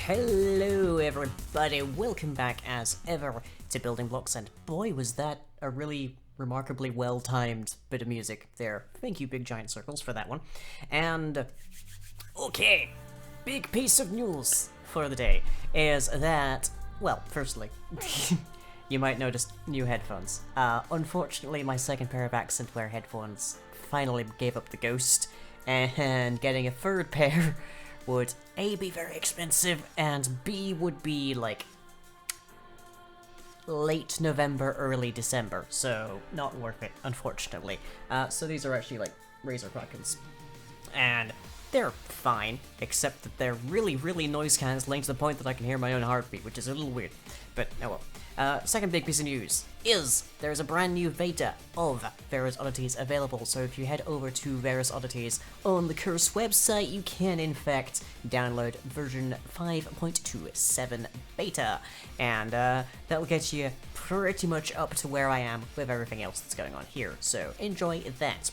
Hello everybody, welcome back as ever to Building Blocks, and boy was that a really remarkably well-timed bit of music there. Thank you Big Giant Circles for that one. And okay, big piece of news for the day is that, well, firstly, you might notice new headphones. Unfortunately my second pair of accent wear headphones finally gave up the ghost, and getting a third pair would A, be very expensive, and B, would be like late November, early December, so not worth it, unfortunately. So these are actually like Razer Krakens, and they're fine, except that they're really, really noise cancelling to the point that I can hear my own heartbeat, which is a little weird, but oh well. Second big piece of news is there's a brand new beta of Various Oddities available, so if you head over to Various Oddities on the Curse website, you can in fact download version 5.27 beta, and that'll get you pretty much up to where I am with everything else that's going on here, so enjoy that.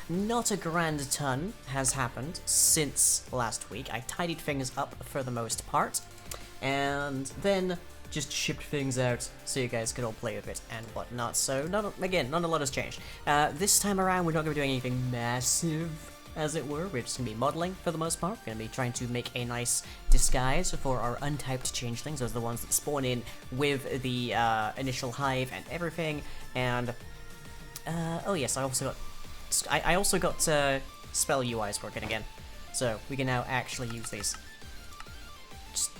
Not a grand ton has happened since last week. I tidied things up for the most part, and then just shipped things out so you guys could all play with it and whatnot. So, not a lot has changed. This time around, we're not going to be doing anything massive, as it were. We're just going to be modeling for the most part. We're going to be trying to make a nice disguise for our untyped changelings. Those are the ones that spawn in with the initial hive and everything. And, oh yes, I also got spell UIs working again. So, we can now actually use these. Just,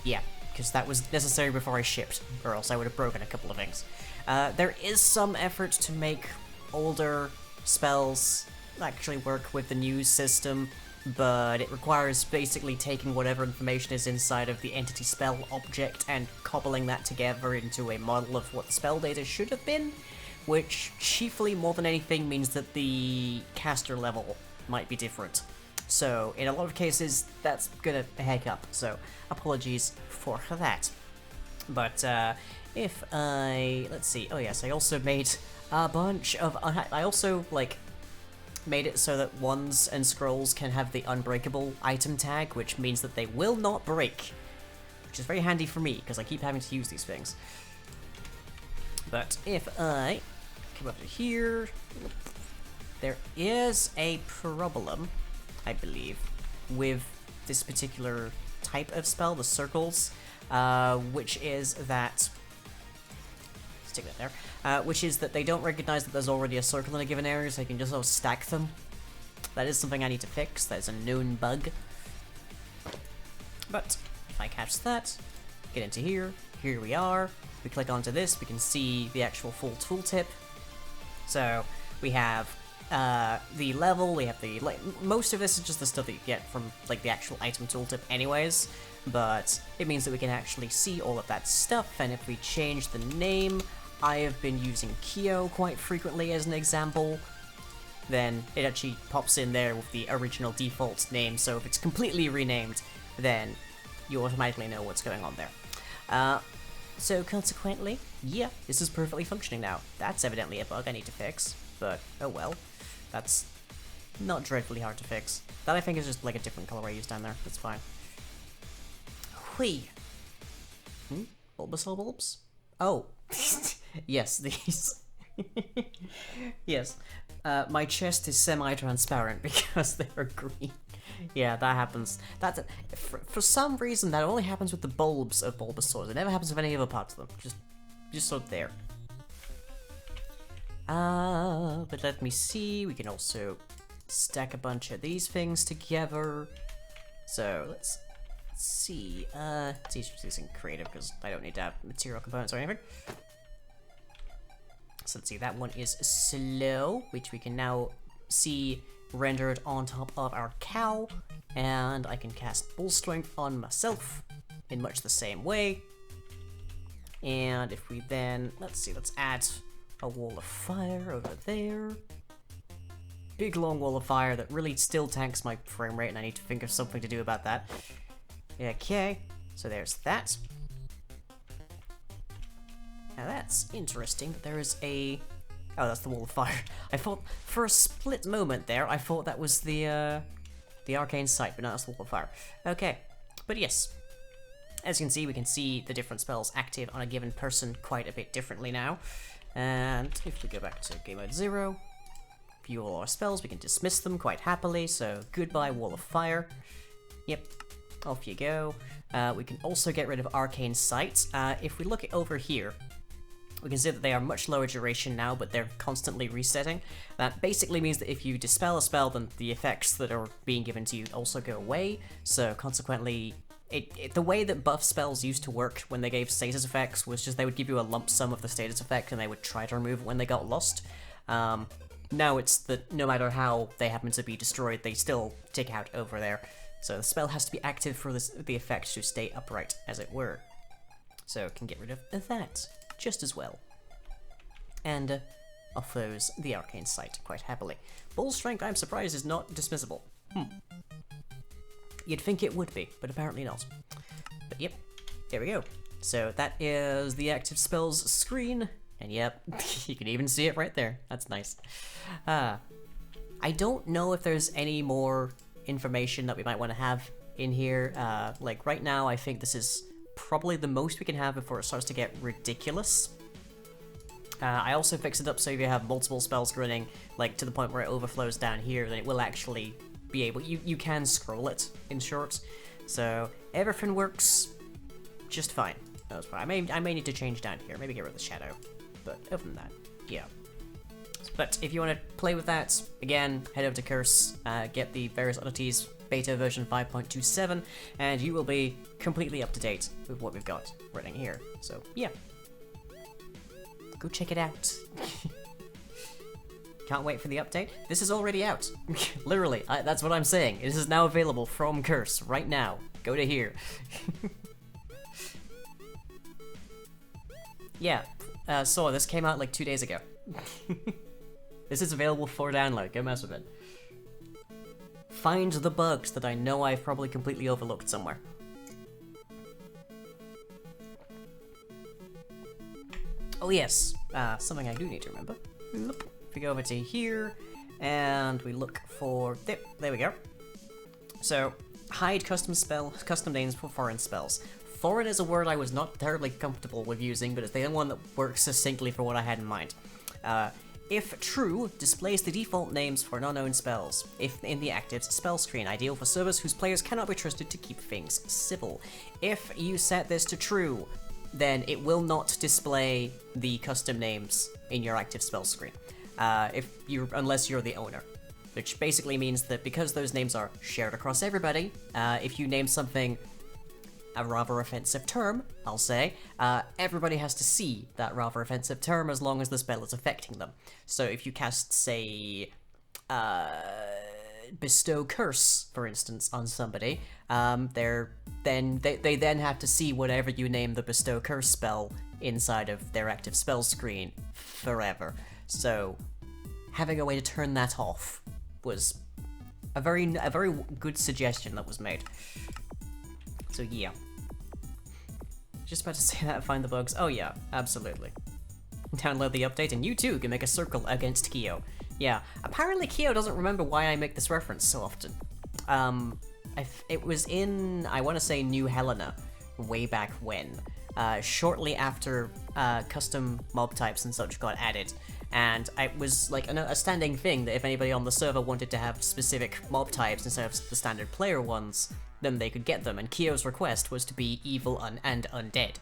yeah. Because that was necessary before I shipped, or else I would have broken a couple of things. There is some effort to make older spells actually work with the new system, but it requires basically taking whatever information is inside of the entity spell object and cobbling that together into a model of what the spell data should have been, which chiefly, more than anything, means that the caster level might be different. So, in a lot of cases, that's gonna heck up, so apologies for that. But, if I... let's see, oh yes, I also made a bunch of... I also, like, made it so that wands and scrolls can have the unbreakable item tag, which means that they will not break, which is very handy for me, because I keep having to use these things. But if I come up to here, there is a problem, I believe, with this particular type of spell, the circles, which is that... Stick that there. Which is that they don't recognize that there's already a circle in a given area, so you can just sort of stack them. That is something I need to fix. That is a known bug. But if I catch that, get into here, here we are. We click onto this, we can see the actual full tooltip. So we have the level, we have the, like, most of this is just the stuff that you get from, like, the actual item tooltip anyways, but it means that we can actually see all of that stuff, and if we change the name, I have been using Kyo quite frequently as an example, then it actually pops in there with the original default name, so if it's completely renamed, then you automatically know what's going on there. So consequently, yeah, this is perfectly functioning now. That's evidently a bug I need to fix, but oh well. That's not dreadfully hard to fix. That I think is just like a different color I used down there. That's fine. Whee! Bulbasaur bulbs? Oh. Yes, these. Yes. My chest is semi-transparent because they're green. Yeah, that happens. That's for some reason that only happens with the bulbs of Bulbasaur. It never happens with any other parts of them. Just sort of there. But let me see. We can also stack a bunch of these things together. So let's see. It's easier to do this in creative because I don't need to have material components or anything. So let's see. That one is slow, which we can now see rendered on top of our cow, and I can cast Bull Strength on myself in much the same way. And if we then, let's see, let's add a wall of fire over there. Big long wall of fire that really still tanks my frame rate, and I need to think of something to do about that. Okay, so there's that. Now that's interesting that there is a... Oh, that's the wall of fire. I thought, for a split moment there, I thought that was the arcane sight, but no, that's the wall of fire. Okay, but yes. As you can see, we can see the different spells active on a given person quite a bit differently now. And if we go back to game mode 0, view all our spells, we can dismiss them quite happily, so goodbye wall of fire. Yep, off you go. We can also get rid of arcane sight. If we look over here, we can see that they are much lower duration now, but they're constantly resetting. That basically means that if you dispel a spell, then the effects that are being given to you also go away, so consequently, the way that buff spells used to work when they gave status effects was just they would give you a lump sum of the status effect and they would try to remove it when they got lost. Now it's that no matter how they happen to be destroyed, they still tick out over there. So the spell has to be active for the effect to stay upright, as it were. So can get rid of that just as well. And offloads the arcane sight quite happily. Bull Strength, I'm surprised, is not dismissible. You'd think it would be, but apparently not. But yep, there we go. So that is the active spells screen, and yep, you can even see it right there. That's nice. I don't know if there's any more information that we might want to have in here. Like right now, I think this is probably the most we can have before it starts to get ridiculous. I also fixed it up so if you have multiple spells running, like to the point where it overflows down here, then it will actually be able, you can scroll it, in short. So everything works just fine. That's fine. I may need to change down here, maybe get rid of the shadow, but other than that, yeah. But if you want to play with that, again, head over to Curse, get the various oddities beta version 5.27, and you will be completely up to date with what we've got running here. So yeah, go check it out. Can't wait for the update. This is already out. Literally, that's what I'm saying. This is now available from Curse right now. Go to here. Yeah, so this came out like 2 days ago. This is available for download. Go mess with it. Find the bugs that I know I've probably completely overlooked somewhere. Oh yes, something I do need to remember. If we go over to here, and we look for... There we go. So, hide custom names for foreign spells. Foreign is a word I was not terribly comfortable with using, but it's the only one that works succinctly for what I had in mind. If true, displays the default names for unknown spells, if in the active spell screen, ideal for servers whose players cannot be trusted to keep things civil. If you set this to true, then it will not display the custom names in your active spell screen, unless you're the owner. Which basically means that because those names are shared across everybody, if you name something a rather offensive term, I'll say, everybody has to see that rather offensive term as long as the spell is affecting them. So if you cast, say, Bestow Curse, for instance, on somebody, they then have to see whatever you name the Bestow Curse spell inside of their active spell screen forever. So having a way to turn that off was a very good suggestion that was made. So yeah. Just about to say that, find the bugs. Oh yeah, absolutely. Download the update and you too can make a circle against Kyo. Yeah, apparently Kyo doesn't remember why I make this reference so often. It was in, I want to say, New Helena, way back when. Shortly after custom mob types and such got added. And it was like a standing thing that if anybody on the server wanted to have specific mob types instead of the standard player ones, then they could get them, and Kyo's request was to be evil and undead.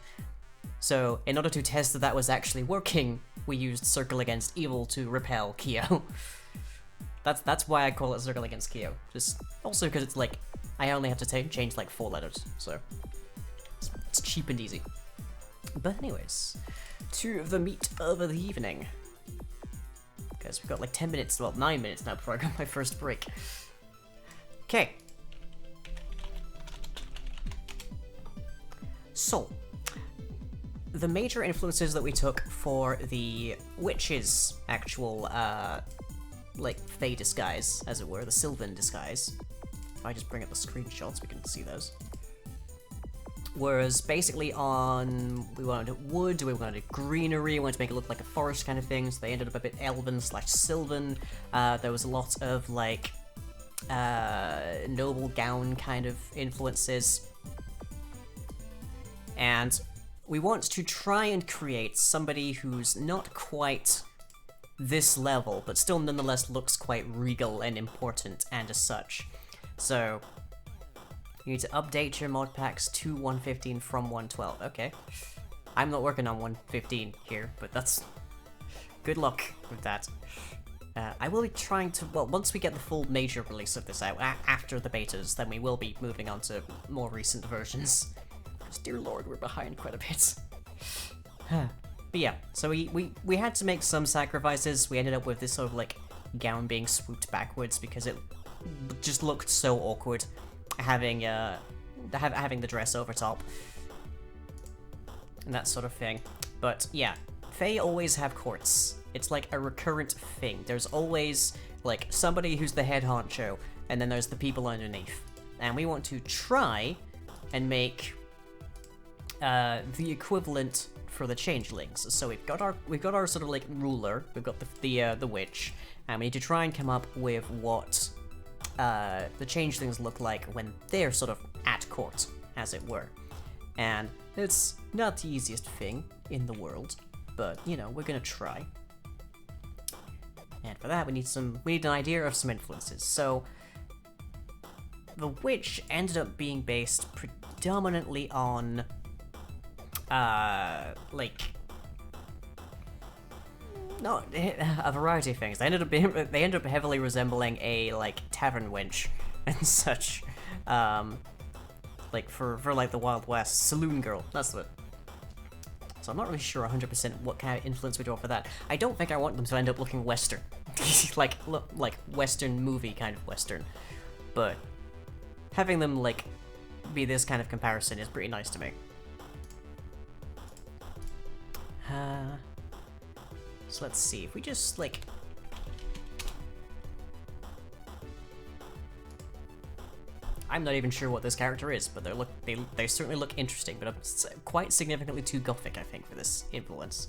So, in order to test that was actually working, we used Circle Against Evil to repel Kyo. That's why I call it Circle Against Kyo. Just also because it's like, I only have to change like 4 letters, so it's cheap and easy. But anyways, to the meat of the evening. Guys, we've got like 10 minutes, well 9 minutes now before I got my first break. Okay. So, the major influences that we took for the witch's actual, like, Fey disguise, as it were, the Sylvan disguise. If I just bring up the screenshots, we can see those. Whereas, basically we wanted wood, we wanted greenery, we wanted to make it look like a forest kind of thing, so they ended up a bit elven/sylvan. There was a lot of, like, noble gown kind of influences. And we want to try and create somebody who's not quite this level, but still nonetheless looks quite regal and important and as such. So, you need to update your mod packs to 115 from 112. Okay. I'm not working on 115 here, but that's... good luck with that. I will be trying to... well, once we get the full major release of this out, after the betas, then we will be moving on to more recent versions. Dear lord, we're behind quite a bit. But yeah, so we had to make some sacrifices. We ended up with this sort of like gown being swooped backwards because it just looked so awkward having the dress over top and that sort of thing. But yeah, Fae always have courts. It's like a recurrent thing. There's always like somebody who's the head honcho, and then there's the people underneath. And we want to try and make the equivalent for the Changelings. So we've got our sort of like ruler, we've got the witch, and we need to try and come up with what the Changelings look like when they're sort of at court, as it were. And it's not the easiest thing in the world, but you know, we're gonna try. And for that we need an idea of some influences. So the witch ended up being based predominantly on like, not a variety of things. They ended up heavily resembling a like tavern wench and such. Like for like the Wild West, saloon girl. That's what. So I'm not really sure 100% what kind of influence we draw for that. I don't think I want them to end up looking Western, like Western movie kind of Western. But having them like be this kind of comparison is pretty nice to me. So let's see, if we just, like... I'm not even sure what this character is, but they certainly look interesting, but quite significantly too gothic, I think, for this influence.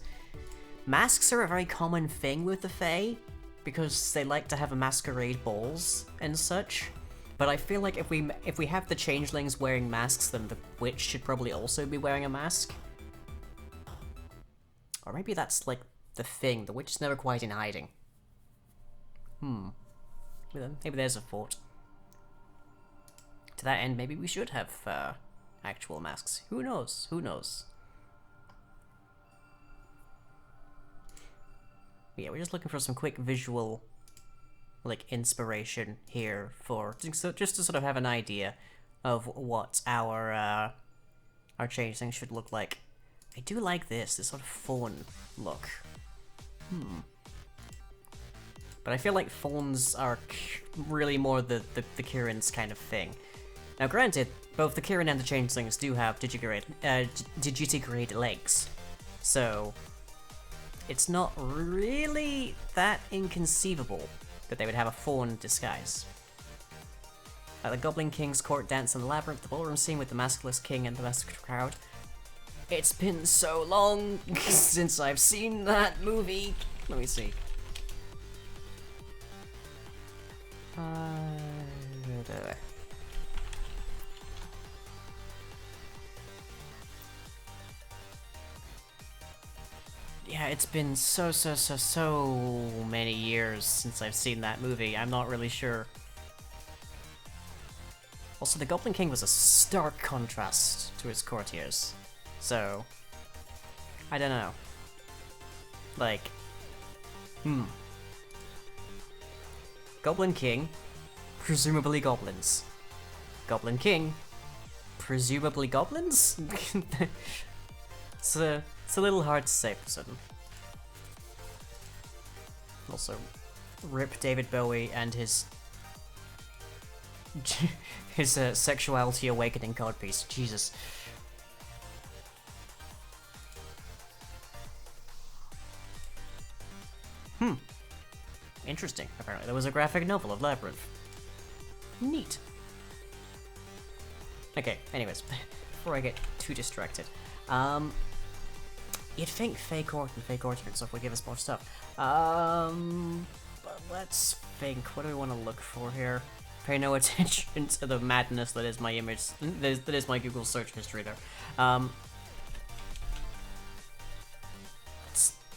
Masks are a very common thing with the Fae, because they like to have masquerade balls and such. But I feel like if we have the changelings wearing masks, then the witch should probably also be wearing a mask. Or maybe that's like the thing. The witch is never quite in hiding. Maybe there's a thought. To that end, maybe we should have actual masks. Who knows? Who knows? But yeah, we're just looking for some quick visual, like, inspiration here for just to sort of have an idea of what our changeling should look like. I do like this sort of fawn look. But I feel like fawns are really more the Kirin's kind of thing. Now granted, both the Kirin and the changelings do have digitigrade legs, so it's not really that inconceivable that they would have a fawn disguise. At the Goblin King's court dance in the labyrinth, the ballroom scene with the maskless king and the masked crowd. It's been so long since I've seen that movie. Let me see. Yeah, it's been so many years since I've seen that movie. I'm not really sure. Also, the Goblin King was a stark contrast to his courtiers. So, I don't know. Like, Goblin King, presumably goblins. Goblin King, presumably goblins? It's a little hard to say for certain. Also, rip David Bowie and his sexuality awakening codpiece. Jesus. Interesting. Apparently there was a graphic novel of Labyrinth. Neat. Okay, anyways, before I get too distracted. You'd think Fake Orc and Fake Orchard and stuff would give us more stuff. But let's think. What do we want to look for here? Pay no attention to the madness that is my image. That is my Google search history there.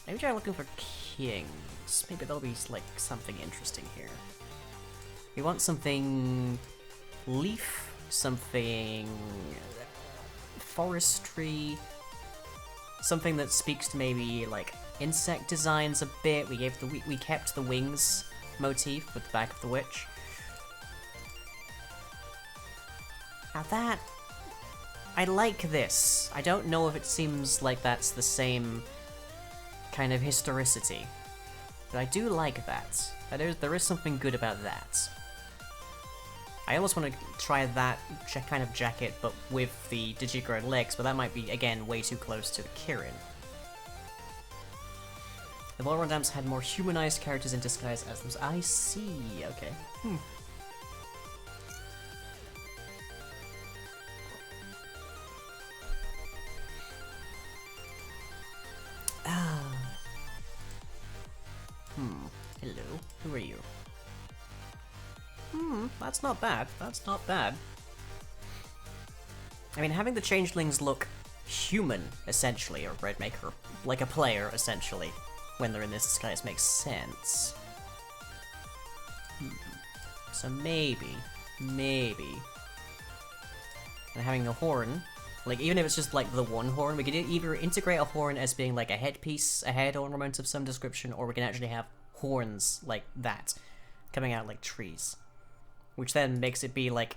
Maybe try looking for kings. Maybe there'll be like something interesting here. We want something leaf, something forestry, something that speaks to maybe like insect designs a bit. We kept the wings motif with the back of the witch. Now that I like this. I don't know if it seems like that's the same kind of historicity, but I do like that. There is something good about that. I almost want to try that kind of jacket, but with the digigrade legs, but that might be, again, way too close to the Kirin. The Ballroom Dance had more humanized characters in disguise as those. I see, okay. Hello, who are you? That's not bad. That's not bad. I mean, having the changelings look human, essentially, or make her like a player, essentially, when they're in this disguise makes sense. So maybe. And having a horn, like, even if it's just like the one horn, we could either integrate a horn as being like a headpiece, a head ornament of some description, or we can actually have horns like that, coming out like trees. Which then makes it be like,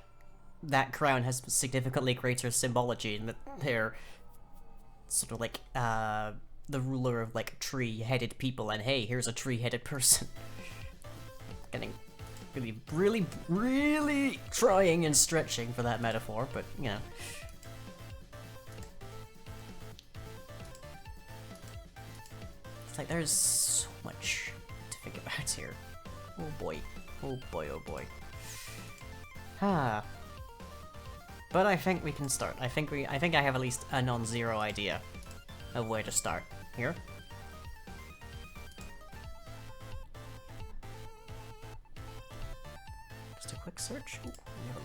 that crown has significantly greater symbology, and that they're sort of like, the ruler of like tree-headed people, and hey, here's a tree-headed person. Getting really trying and stretching for that metaphor, but, you know. It's like there's so much to think about here. Oh boy. Oh boy, oh boy. But I think we can start. I think I have at least a non-zero idea of where to start. Here. Just a quick search. Ooh, let me have a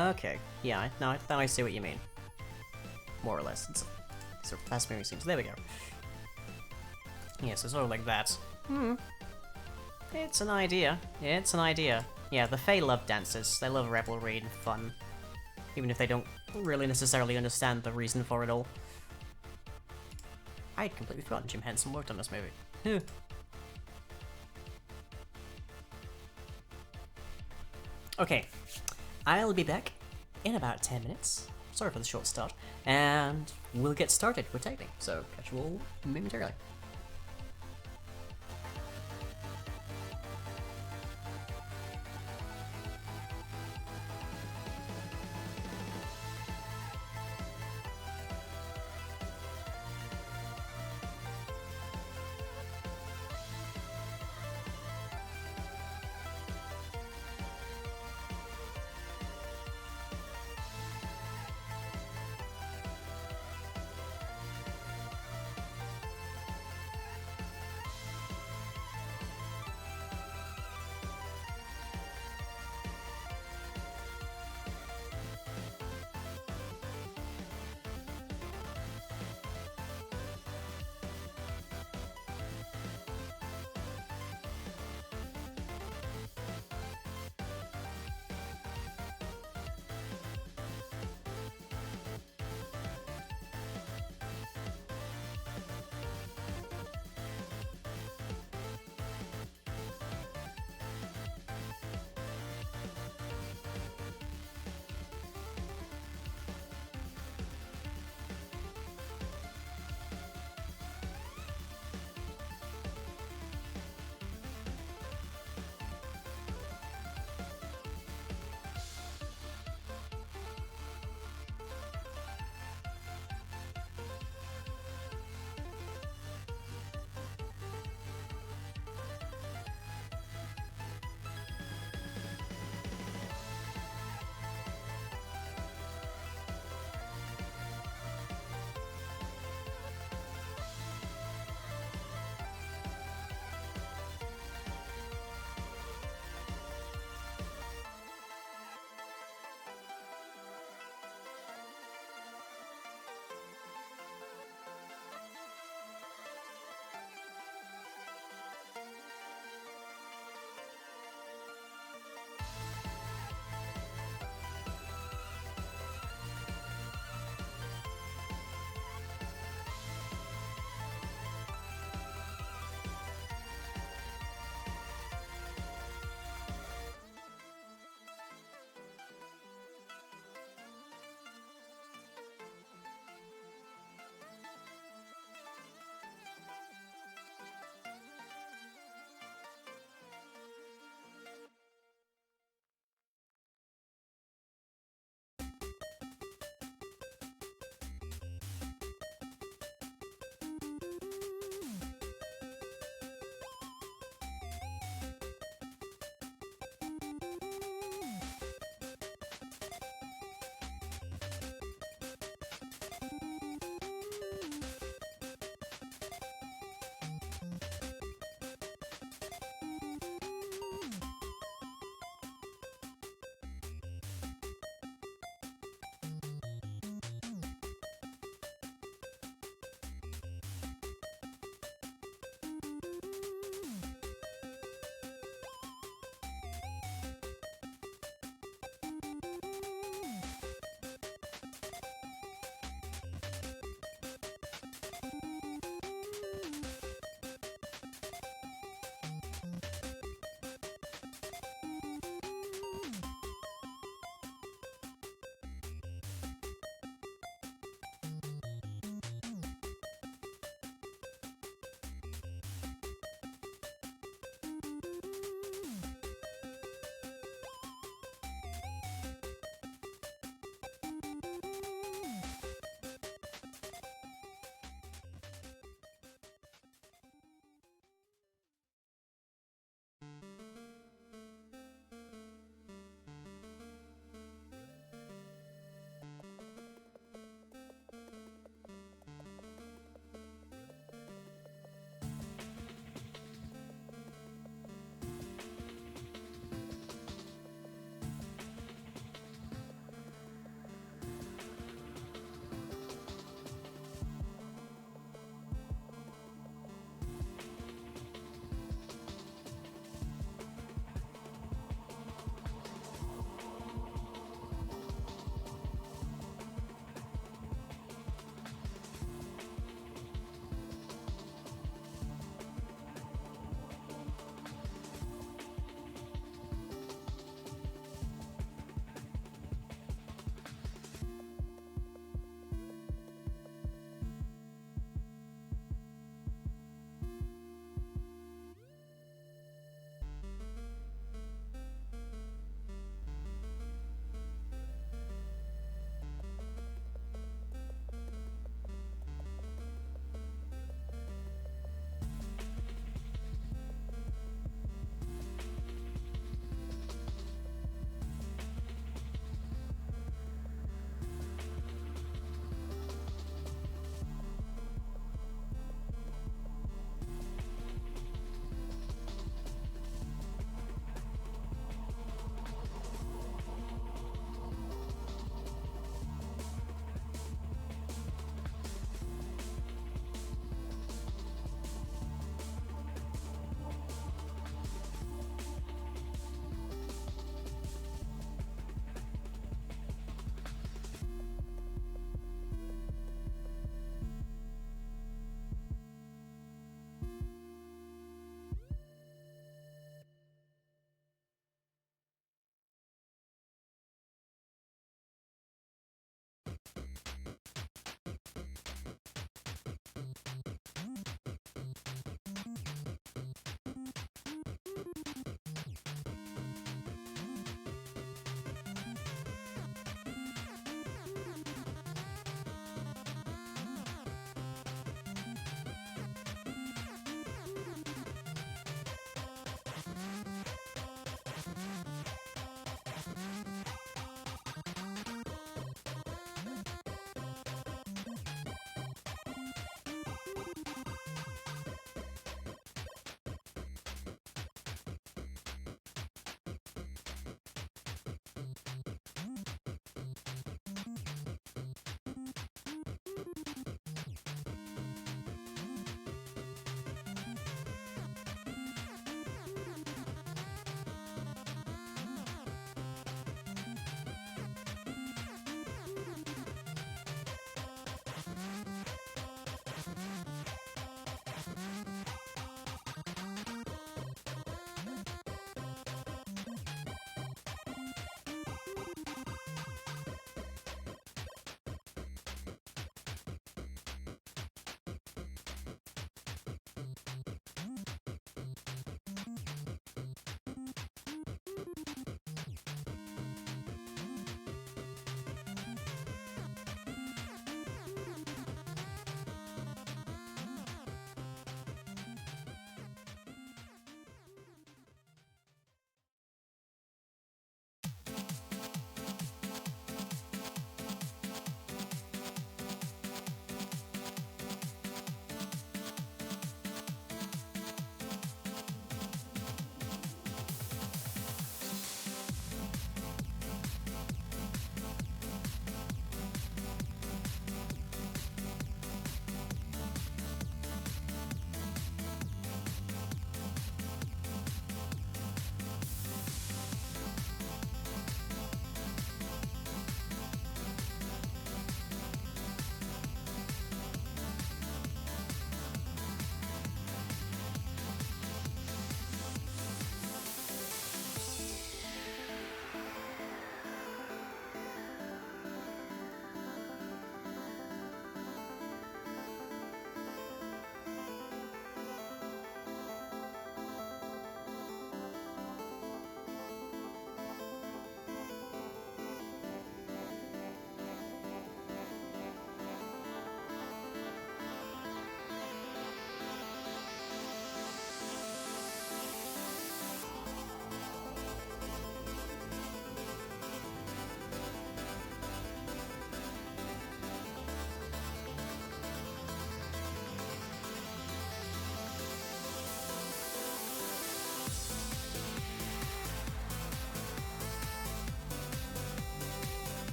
look. Okay, yeah, now I see what you mean. More or less. It's sort of fast-moving scenes. There we go. Yeah, so sort of like that. It's an idea. It's an idea. Yeah, the Fae love dances. They love revelry and fun. Even if they don't really necessarily understand the reason for it all. I'd completely forgotten Jim Henson worked on this movie. Okay, I'll be back in about 10 minutes. Sorry for the short start. And we'll get started with typing, so catch you all momentarily.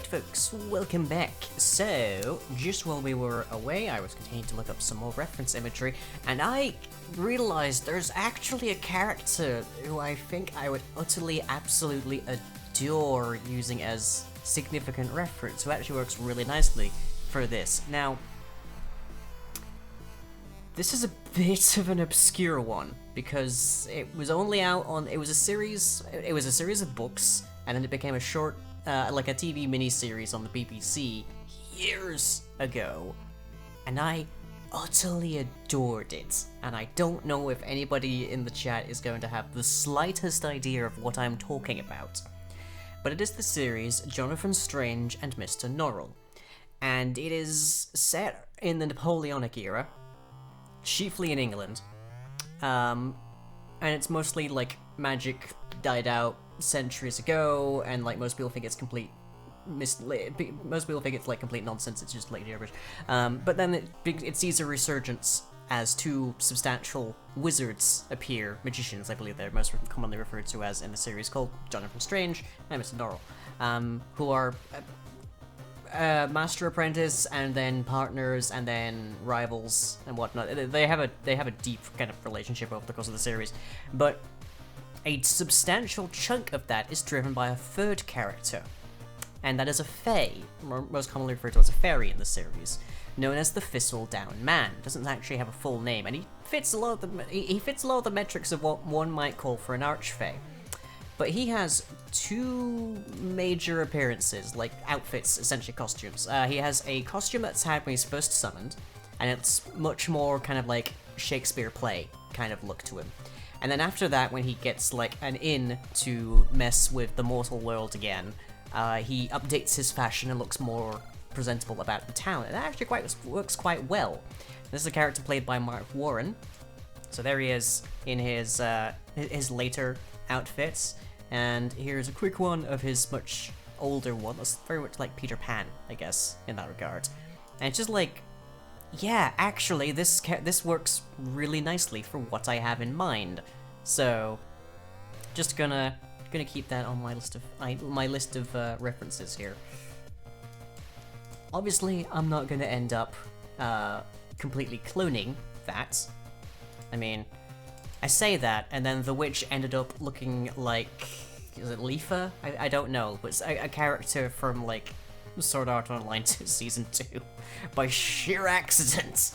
folks, welcome back. So, just while we were away, I was continuing to look up some more reference imagery, and I realized there's actually a character who I think I would utterly, absolutely adore using as significant reference, who actually works really nicely for this. Now, this is a bit of an obscure one, because it was only out on, it was a series of books, and then it became a short, like a TV miniseries on the BBC years ago, and I utterly adored it, and I don't know if anybody in the chat is going to have the slightest idea of what I'm talking about. But it is the series Jonathan Strange and Mr. Norrell, and it is set in the Napoleonic era, chiefly in England, and it's mostly like magic died out centuries ago, and like most people think it's complete complete nonsense. It's just like gibberish. But then it sees a resurgence as two substantial wizards appear, magicians, I believe they're most commonly referred to as in the series, called Jonathan Strange and Mr. Norrell, who are master apprentice, and then partners, and then rivals and whatnot. They have a deep kind of relationship over the course of the series, but a substantial chunk of that is driven by a third character, and that is a fae, most commonly referred to as a fairy in the series, known as the Thistledown Man. Doesn't actually have a full name, and he fits a lot of the metrics of what one might call for an archfey. But he has two major appearances, like outfits, essentially costumes. He has a costume that's had when he's first summoned, and it's much more kind of like Shakespeare play kind of look to him. And then after that, when he gets like an in to mess with the mortal world again, he updates his fashion and looks more presentable about the town. And that actually works quite well. This is a character played by Mark Warren. So there he is in his later outfits. And here's a quick one of his much older one. That's very much like Peter Pan, I guess, in that regard. And it's just like, yeah, actually, this works really nicely for what I have in mind. So, just gonna keep that on my list of references here. Obviously, I'm not gonna end up completely cloning that. I mean, I say that, and then the witch ended up looking like, is it Leafa? I don't know, but it's a character from like Sword Art Online Season 2 by sheer accident,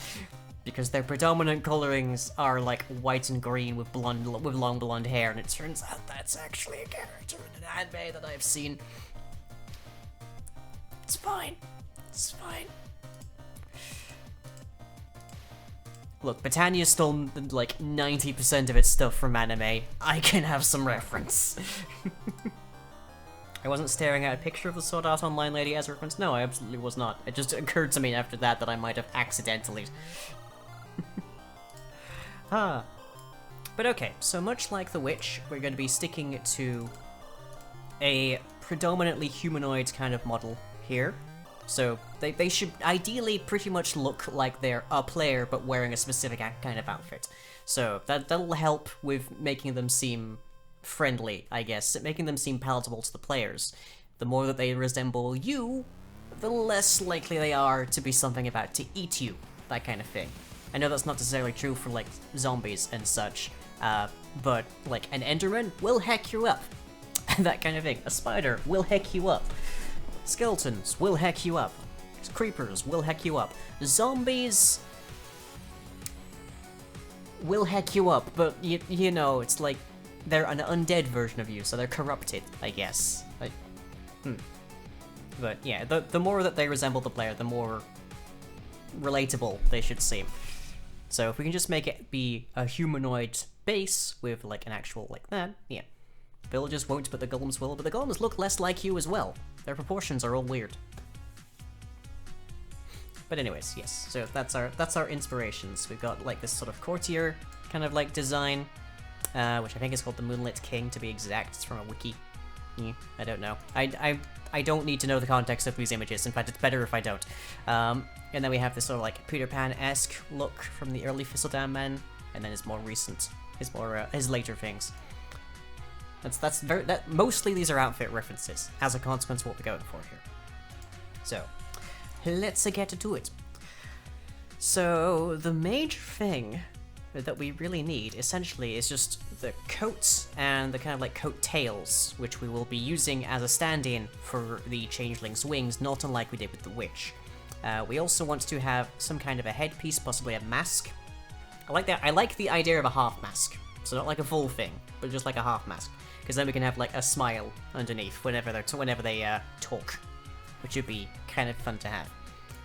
because their predominant colorings are like white and green with long blonde hair, and it turns out that's actually a character in an anime that I've seen. It's fine. It's fine. Look, Britannia stole like 90% of its stuff from anime. I can have some reference. I wasn't staring at a picture of the Sword Art Online lady as a reference. No, I absolutely was not. It just occurred to me after that I might have accidentally. But okay, so much like the witch, we're going to be sticking to a predominantly humanoid kind of model here. So they should ideally pretty much look like they're a player but wearing a specific kind of outfit. So that'll help with making them seem friendly, I guess, making them seem palatable to the players. The more that they resemble you, the less likely they are to be something about to eat you, that kind of thing. I know that's not necessarily true for like zombies and such, but like an Enderman will heck you up, that kind of thing. A spider will heck you up. Skeletons will heck you up. Creepers will heck you up. Zombies will heck you up, but you know, it's like they're an undead version of you, so they're corrupted, I guess. Like, But yeah, the more that they resemble the player, the more relatable they should seem. So if we can just make it be a humanoid base with like an actual like that, yeah. Villagers won't, but the golems will. But the golems look less like you as well. Their proportions are all weird. But anyways, yes. So that's our inspirations. We've got like this sort of courtier kind of like design, which I think is called the Moonlit King to be exact. It's from a wiki. I don't know. I don't need to know the context of these images. In fact, it's better if I don't. And then we have this sort of like Peter Pan-esque look from the early Thistledown Men, and then his more recent, his later things. Mostly these are outfit references, as a consequence of what we're going for here. So, let's get to it. So, the major thing that we really need, essentially, is just the coats and the kind of like coat tails, which we will be using as a stand-in for the Changeling's wings, not unlike we did with the Witch. We also want to have some kind of a headpiece, possibly a mask. I like that. I like the idea of a half mask, so not like a full thing, but just like a half mask, because then we can have like a smile underneath whenever they talk, which would be kind of fun to have.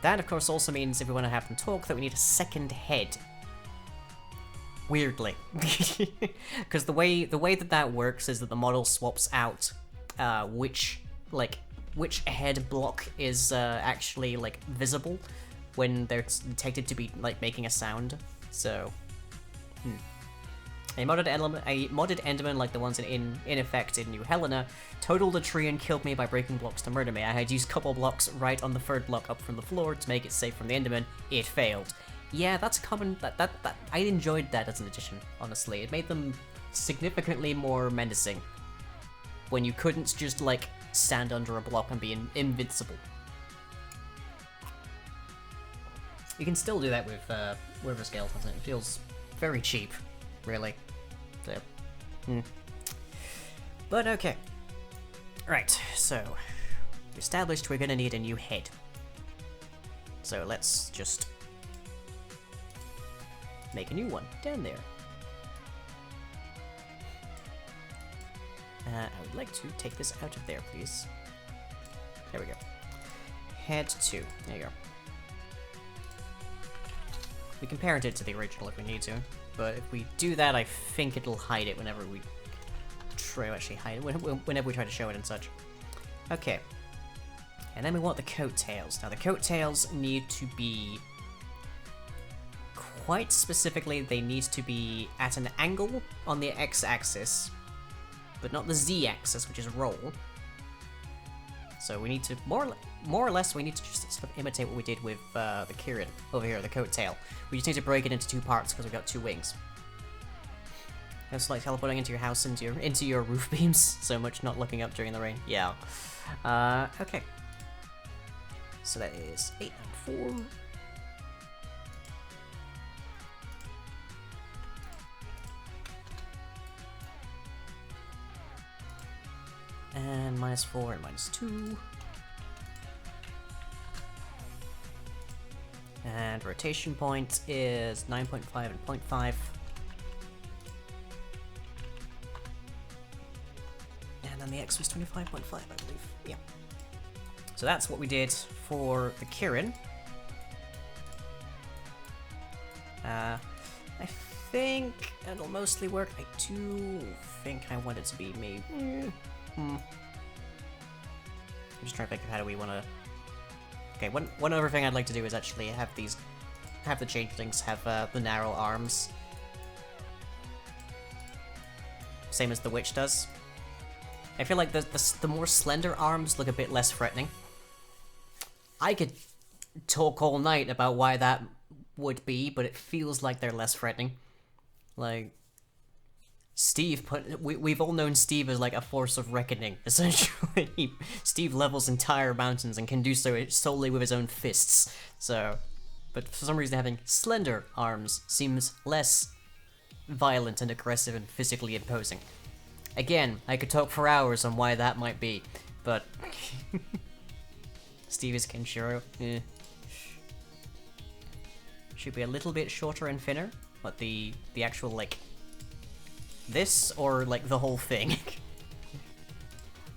That, of course, also means if we want to have them talk, that we need a second head. Weirdly, because the way that works is that the model swaps out which head block is actually like visible when they're detected to be like making a sound. So, a modded Enderman like the ones in effect in New Helena totaled a tree and killed me by breaking blocks to murder me. I had used couple blocks right on the third block up from the floor to make it safe from the Enderman. It failed. Yeah, that's common. That I enjoyed that as an addition, honestly. It made them significantly more menacing when you couldn't just like stand under a block and be invincible. You can still do that with River Skeletons, and it feels very cheap, really. So, But okay. Right, so we established we're gonna need a new head. So let's just make a new one down there. I would like to take this out of there, please. There we go. Head 2. There you go. We can parent it to the original if we need to, but if we do that, I think it'll hide it whenever we try to actually hide it, whenever we try to show it and such. Okay. And then we want the coattails. Now, the coattails need to be... Quite specifically, they need to be at an angle on the x-axis, but not the z-axis, which is roll. So we need to, more or less, we need to just sort of imitate what we did with the Kirin over here, the coattail. We just need to break it into two parts because we've got two wings. It's like teleporting into your house, into your roof beams, so much not looking up during the rain. Yeah. Okay. So that is 8 and 4. And -4 and -2. And rotation point is 9.5 and 0.5. And then the X was 25.5, I believe. Yeah. So that's what we did for the Kirin. I think it'll mostly work. I do think I want it to be maybe... I'm just trying to think of how do we want to... Okay, one other thing I'd like to do is actually have the Changelings have the narrow arms. Same as the Witch does. I feel like the more slender arms look a bit less threatening. I could talk all night about why that would be, but it feels like they're less threatening. Like... we've all known Steve as like a force of reckoning, essentially. Steve levels entire mountains and can do so solely with his own fists. So, but for some reason having slender arms seems less violent and aggressive and physically imposing. Again, I could talk for hours on why that might be, but Steve is Kenshiro. Should be a little bit shorter and thinner, but the actual like this, or, like, the whole thing?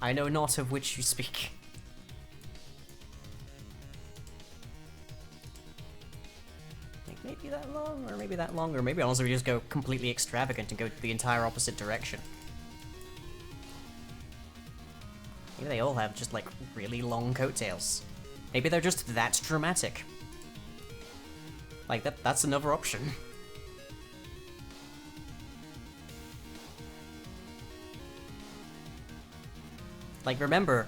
I know not of which you speak. Like, maybe that long, or maybe that long, or maybe honestly we just go completely extravagant and go the entire opposite direction. Maybe they all have just, like, really long coattails. Maybe they're just that dramatic. Like, that's another option. Like, remember,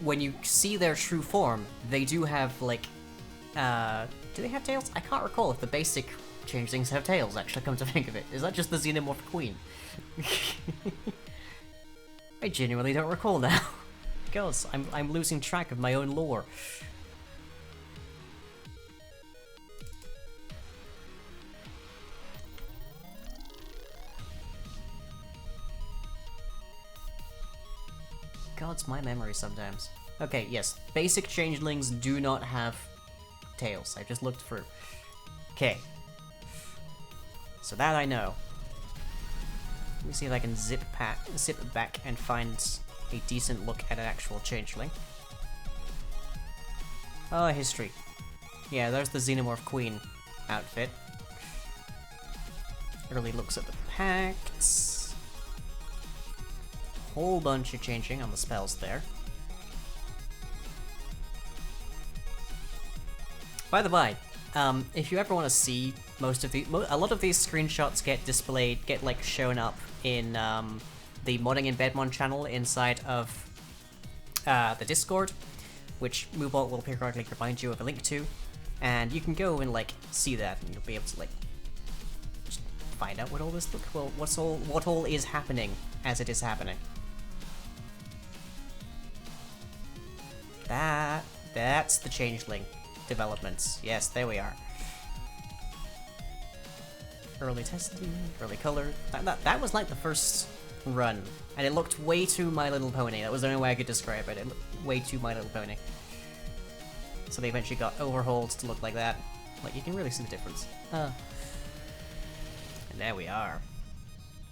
when you see their true form, they do have, like, do they have tails? I can't recall if the basic Changelings have tails, actually, come to think of it. Is that just the Xenomorph Queen? I genuinely don't recall now. God, I'm losing track of my own lore. God's my memory sometimes. Okay, yes, basic changelings do not have tails. I just looked through. Okay. So that I know. Let me see if I can zip back and find a decent look at an actual changeling. Oh, history. Yeah, there's the Xenomorph Queen outfit. Early looks at the pacts. Whole bunch of changing on the spells there. By the by, if you ever want to see most of the, a lot of these screenshots get displayed, get shown up in the Modding in Bedmon channel inside of the Discord, which Moobot will periodically remind you of a link to, and you can go and see that, and you'll be able to just find out what all this what all is happening as it is happening. That's the changeling developments. Yes, there we are. Early testing, early color. That was like the first run, and it looked way too My Little Pony. That was the only way I could describe it. It looked way too My Little Pony. So they eventually got overhauled to look like that. You can really see the difference. And there we are.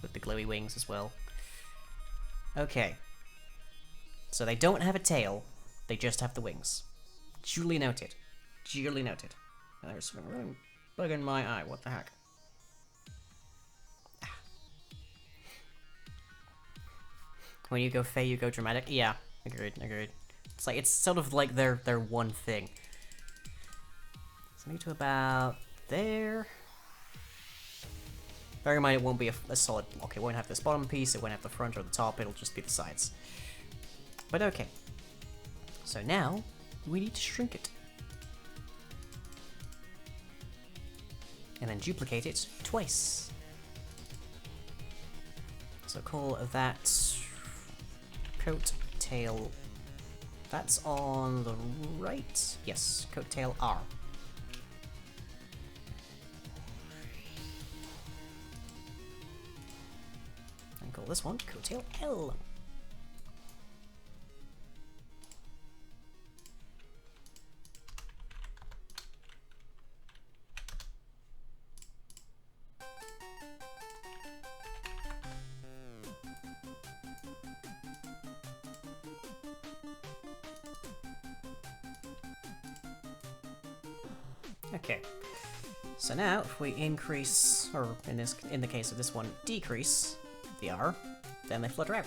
With the glowy wings as well. Okay. So they don't have a tail, they just have the wings. Duly noted. Duly noted. There's something really bugging my eye, what the heck? When you go Fey, you go dramatic. Yeah, agreed. It's sort of like their one thing. So need to about there. Bear in mind, it won't be a solid block. It won't have this bottom piece. It won't have the front or the top. It'll just be the sides. But okay. So now we need to shrink it, and then duplicate it twice. So call that coat tail. That's on the right. Yes, coat tail R. And call this one coat tail L. Okay, so now if we increase, or in the case of this one, decrease the R, then they flutter out,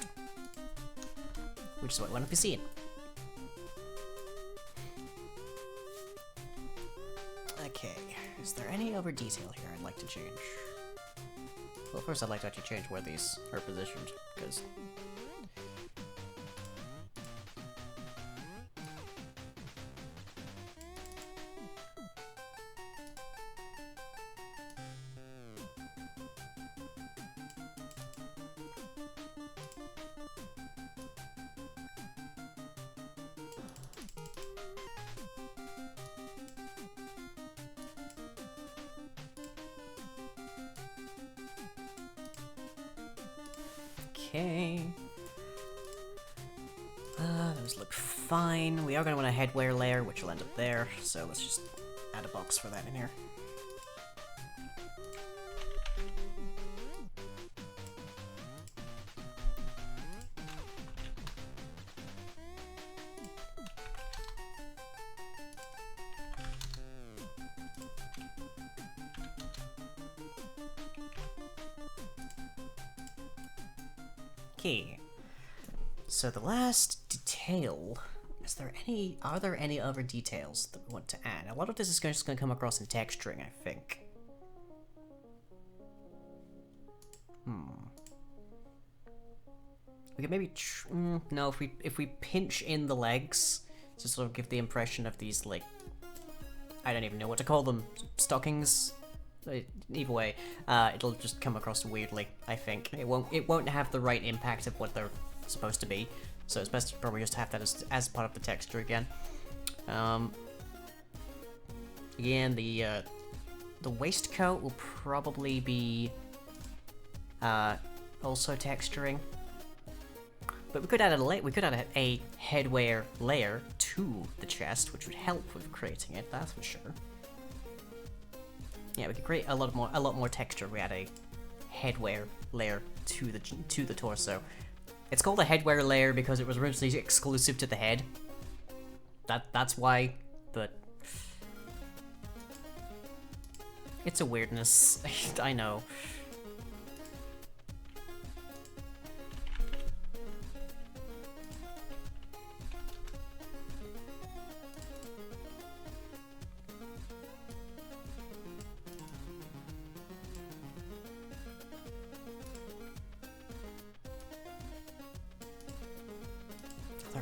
which is what we want to be seeing. Okay, is there any other detail here I'd like to change? Well, first I'd like to actually change where these are positioned, because okay. Those look fine. We are going to want a headwear layer, which will end up there, so let's just add a box for that in here. Okay, so the last detail, are there any other details that we want to add? A lot of this is just going to come across in texturing, I think. We could maybe, no, if we pinch in the legs, to sort of give the impression of these, I don't even know what to call them, stockings? Either way, it'll just come across weirdly, I think. It won't have the right impact of what they're supposed to be, so it's best to probably just have that as part of the texture again. Again, the waistcoat will probably be also texturing. But we could add a headwear layer to the chest, which would help with creating it. That's for sure. Yeah, we could create a lot more texture if we add a headwear layer to the torso. It's called a headwear layer because it was originally exclusive to the head. That's why, but it's a weirdness. I know.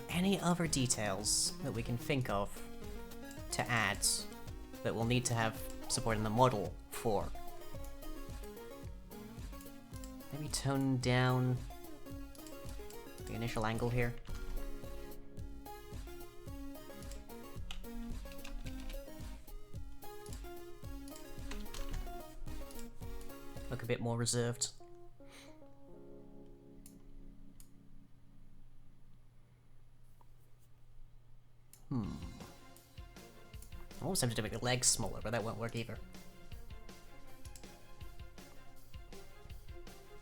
Any other details that we can think of to add that we'll need to have support in the model for? Maybe tone down the initial angle here. Look a bit more reserved. I'm almost tempted to make the legs smaller, but that won't work either.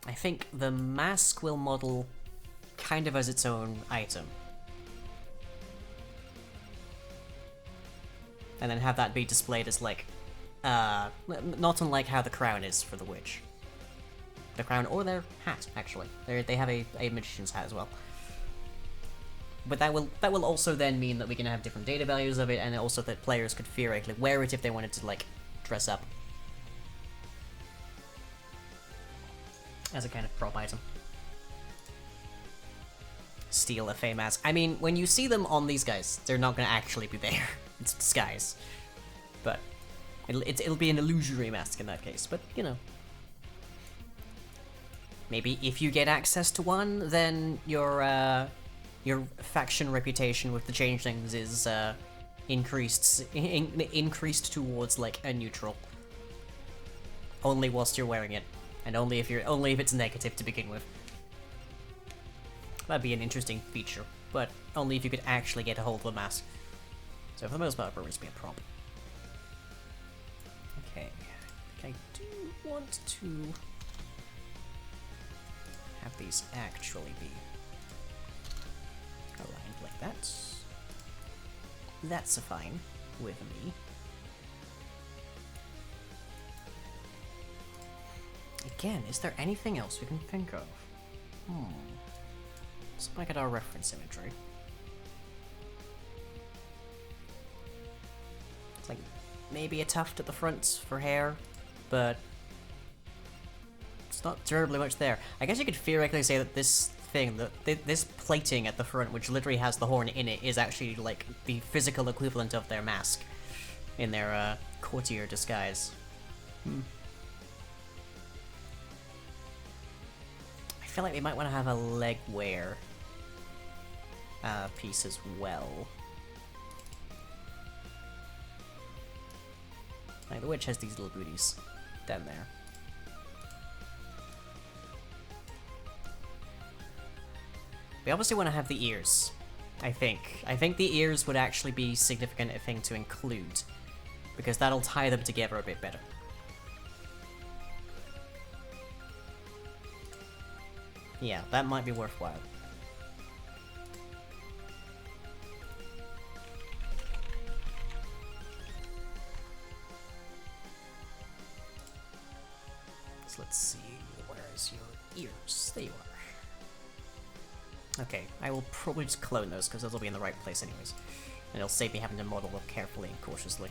I think the mask will model kind of as its own item. And then have that be displayed as like, not unlike how the crown is for the witch. The crown or their hat, actually. They have a magician's hat as well. But that will also then mean that we can have different data values of it, and also that players could theoretically wear it if they wanted to, like, dress up. As a kind of prop item. Steal a Fey mask. I mean, when you see them on these guys, they're not gonna actually be there. It's disguise. But it'll be an illusory mask in that case, but, you know. Maybe if you get access to one, then your faction reputation with the Changelings is increased towards like a neutral. Only whilst you're wearing it, and only if it's negative to begin with. That'd be an interesting feature, but only if you could actually get a hold of the mask. So for the most part, it'll just be a prop. Okay, I do want to have these actually be aligned like that. That's fine with me. Again, is there anything else we can think of? Let's look at our reference imagery. It's like maybe a tuft at the front for hair, but it's not terribly much there. I guess you could theoretically say that this thing, this plating at the front, which literally has the horn in it, is actually like the physical equivalent of their mask in their courtier disguise. I feel like they might want to have a leg wear piece as well. Like the witch has these little booties down there. We obviously want to have the ears, I think. I think the ears would actually be significant a thing to include, because that'll tie them together a bit better. Yeah, that might be worthwhile. So let's see, where's your ears? There you are. Okay, I will probably just clone those, because those will be in the right place anyways. And it'll save me having to model them carefully and cautiously.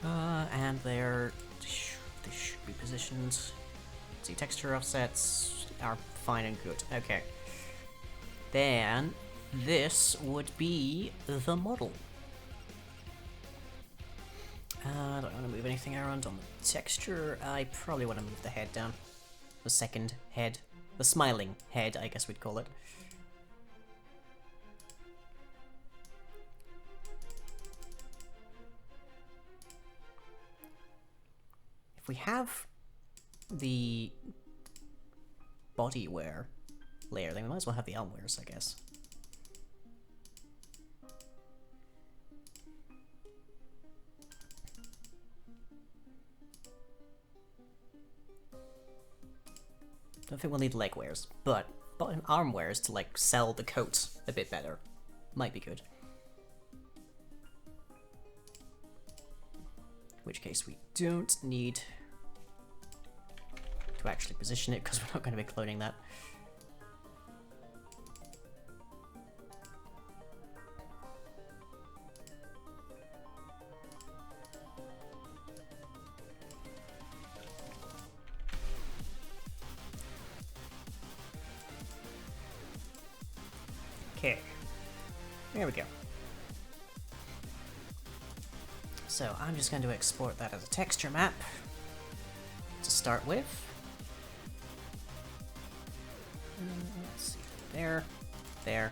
And they should be positioned. See, texture offsets are fine and good. Okay. Then, this would be the model. I don't want to move anything around on the texture. I probably want to move the head down. The second head. The smiling head, I guess we'd call it. If we have the body wear layer, then we might as well have the arm wearers, I guess. Don't think we'll need leg wears, but arm wears to like sell the coat a bit better might be good. In which case we don't need to actually position it because we're not going to be cloning that. Okay, there we go. So I'm just going to export that as a texture map to start with. Let's see, there, there.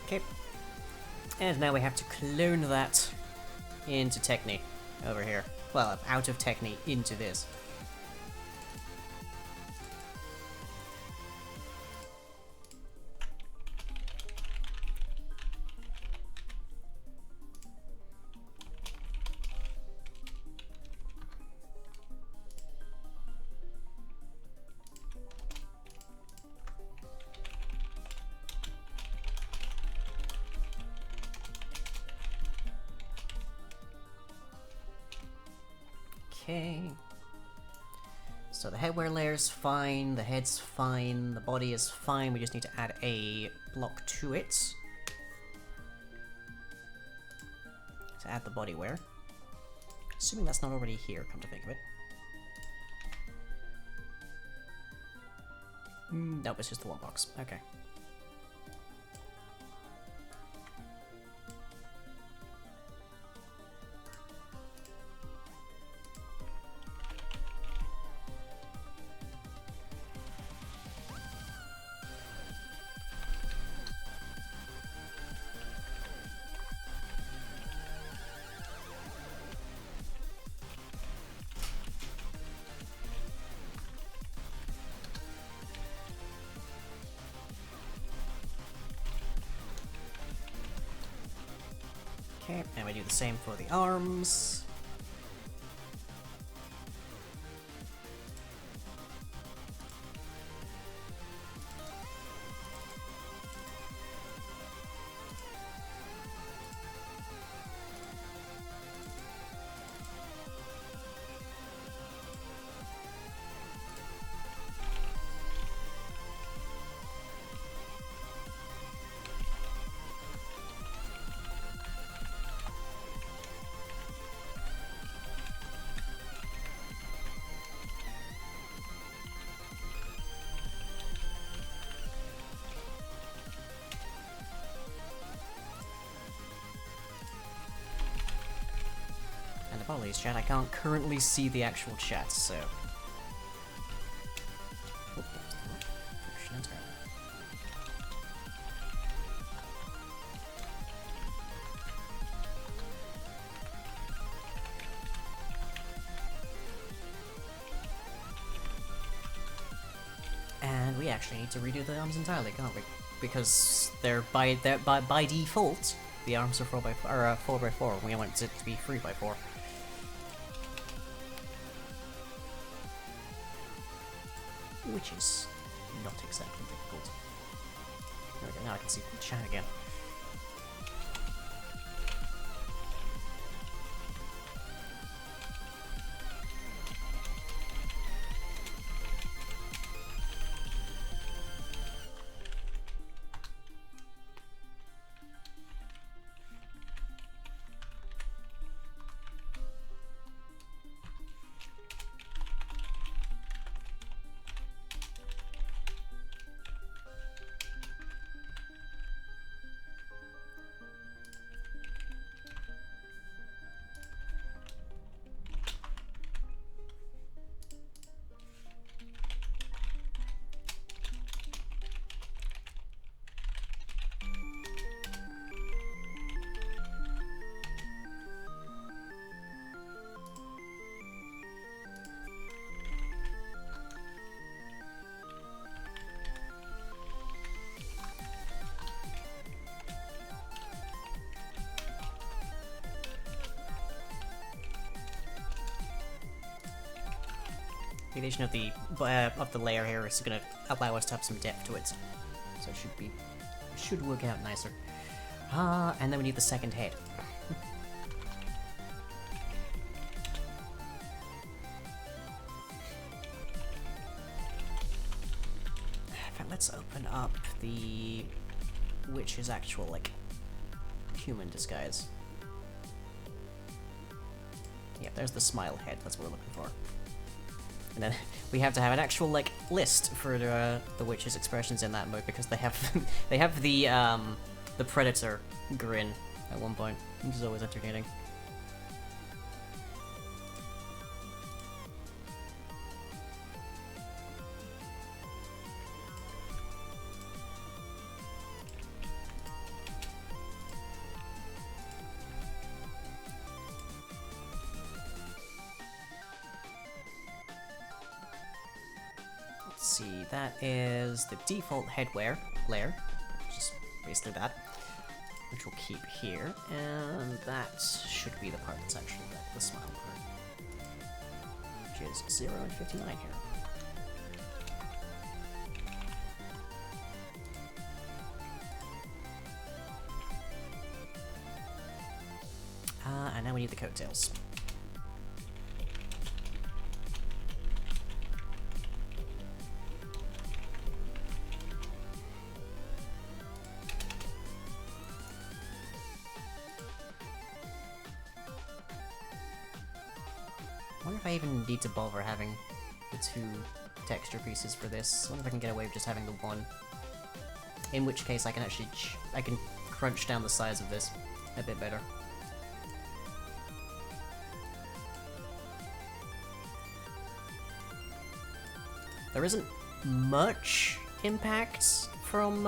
Okay. And now we have to clone that into Techni over here. Well, out of Techni into this. Okay. So the headwear layer's fine, the head's fine, the body is fine, we just need to add a block to it. To add the body wear. Assuming that's not already here, come to think of it. Nope, it's just the one box. Okay. Okay, and we do the same for the arms. Apologies, chat, I can't currently see the actual chat, so... Oh, function entirely. And we actually need to redo the arms entirely, can't we? Because they're by default, the arms are 4x4, and we want it to be 3x4. Which is not exactly difficult. There we go, now I can see the chat again. population of the layer here is going to allow us to have some depth to it. So it should work out nicer. And then we need the second head. Let's open up the witch's actual, like, human disguise. Yep, there's the smile head, that's what we're looking for. And then we have to have an actual, like, list for the witch's expressions in that mode, because they have they have the predator grin at one point, which is always entertaining. See, that is the default headwear layer, which is basically that, which we'll keep here, and that should be the part that's actually the smile part, which is 0 and 59 here. And now we need the coattails. I wonder if I even need to bother having the 2 texture pieces for this. I wonder if I can get away with just having the 1. In which case I can actually I can crunch down the size of this a bit better. There isn't much impact from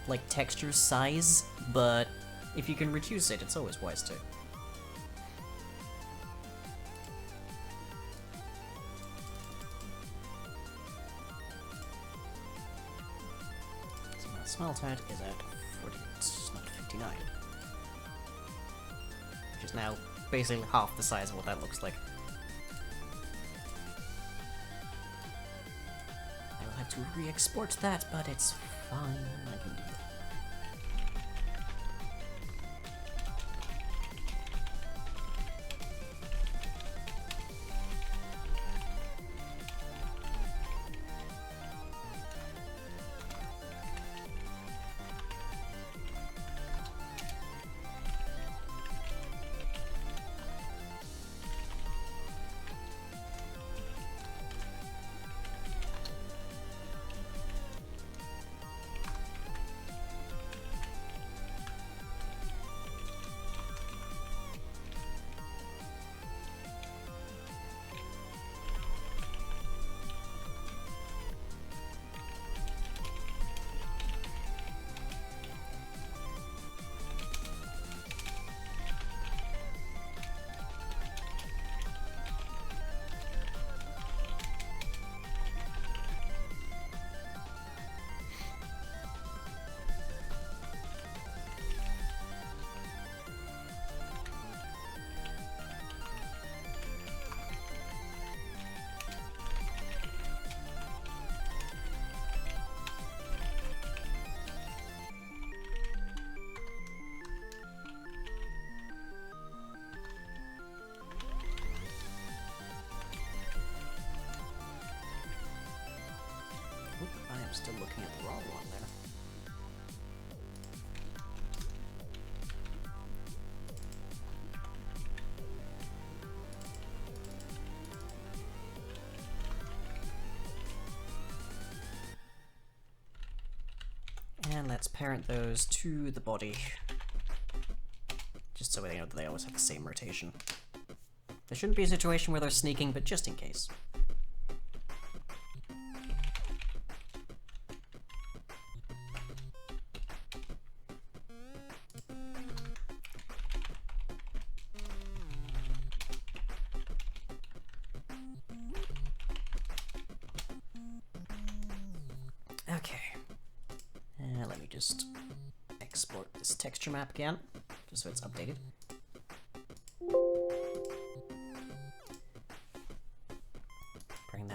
like texture size, but if you can reduce it, it's always wise to. Smile tat is at 59, which is now basically half the size of what that looks like. I will have to re-export that, but it's fine, I can do it. I am still looking at the wrong one there. And let's parent those to the body, just so they know that they always have the same rotation. There shouldn't be a situation where they're sneaking, but just in case. Let me just export this texture map again, just so it's updated.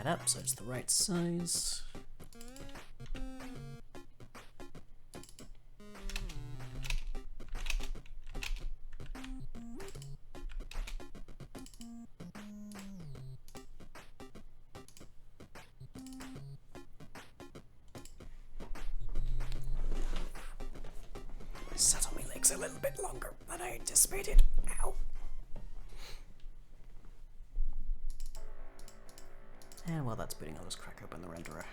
that up so it's the right size. Sat on my legs a little bit longer than I anticipated. Ow. And while that's booting, I'll just crack open the renderer.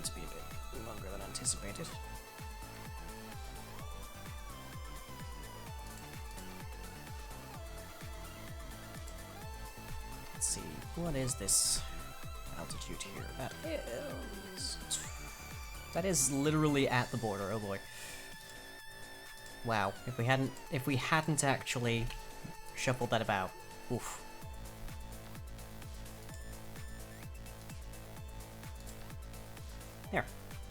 To be a bit longer than anticipated. Let's see, what is this altitude here? That is literally at the border. Oh boy! Wow, if we hadn't actually shuffled that about, oof. There.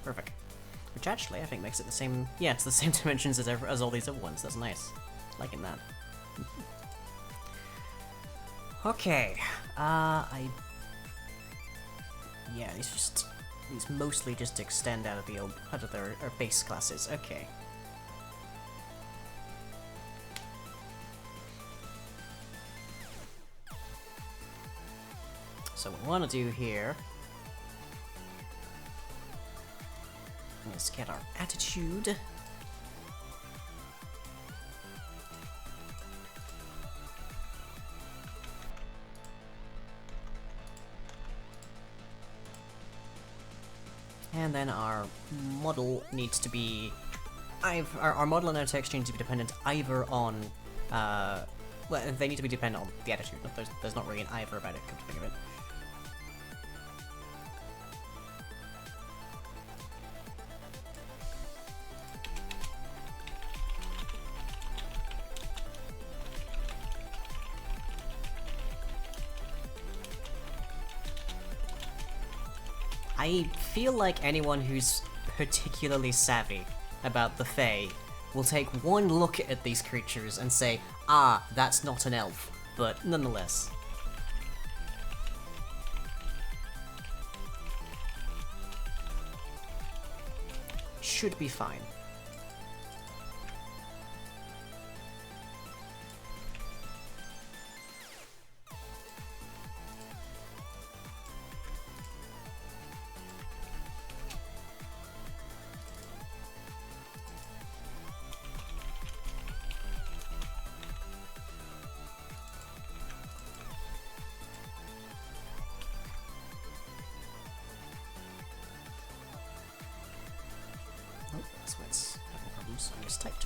Perfect. Which actually, I think makes it the same... Yeah, it's the same dimensions as all these other ones. That's nice. Liking that. Okay. Yeah, these mostly just extend out of their base classes. Okay. So what we want to do here is get our attitude. And then our model needs to be our model and our texture need to be dependent either on well, they need to be dependent on the attitude. There's not really an either about it, come to think of it. I feel like anyone who's particularly savvy about the Fae will take one look at these creatures and say, ah, that's not an elf, but nonetheless. Should be fine. Oh, that's why it's having problems. I mistyped.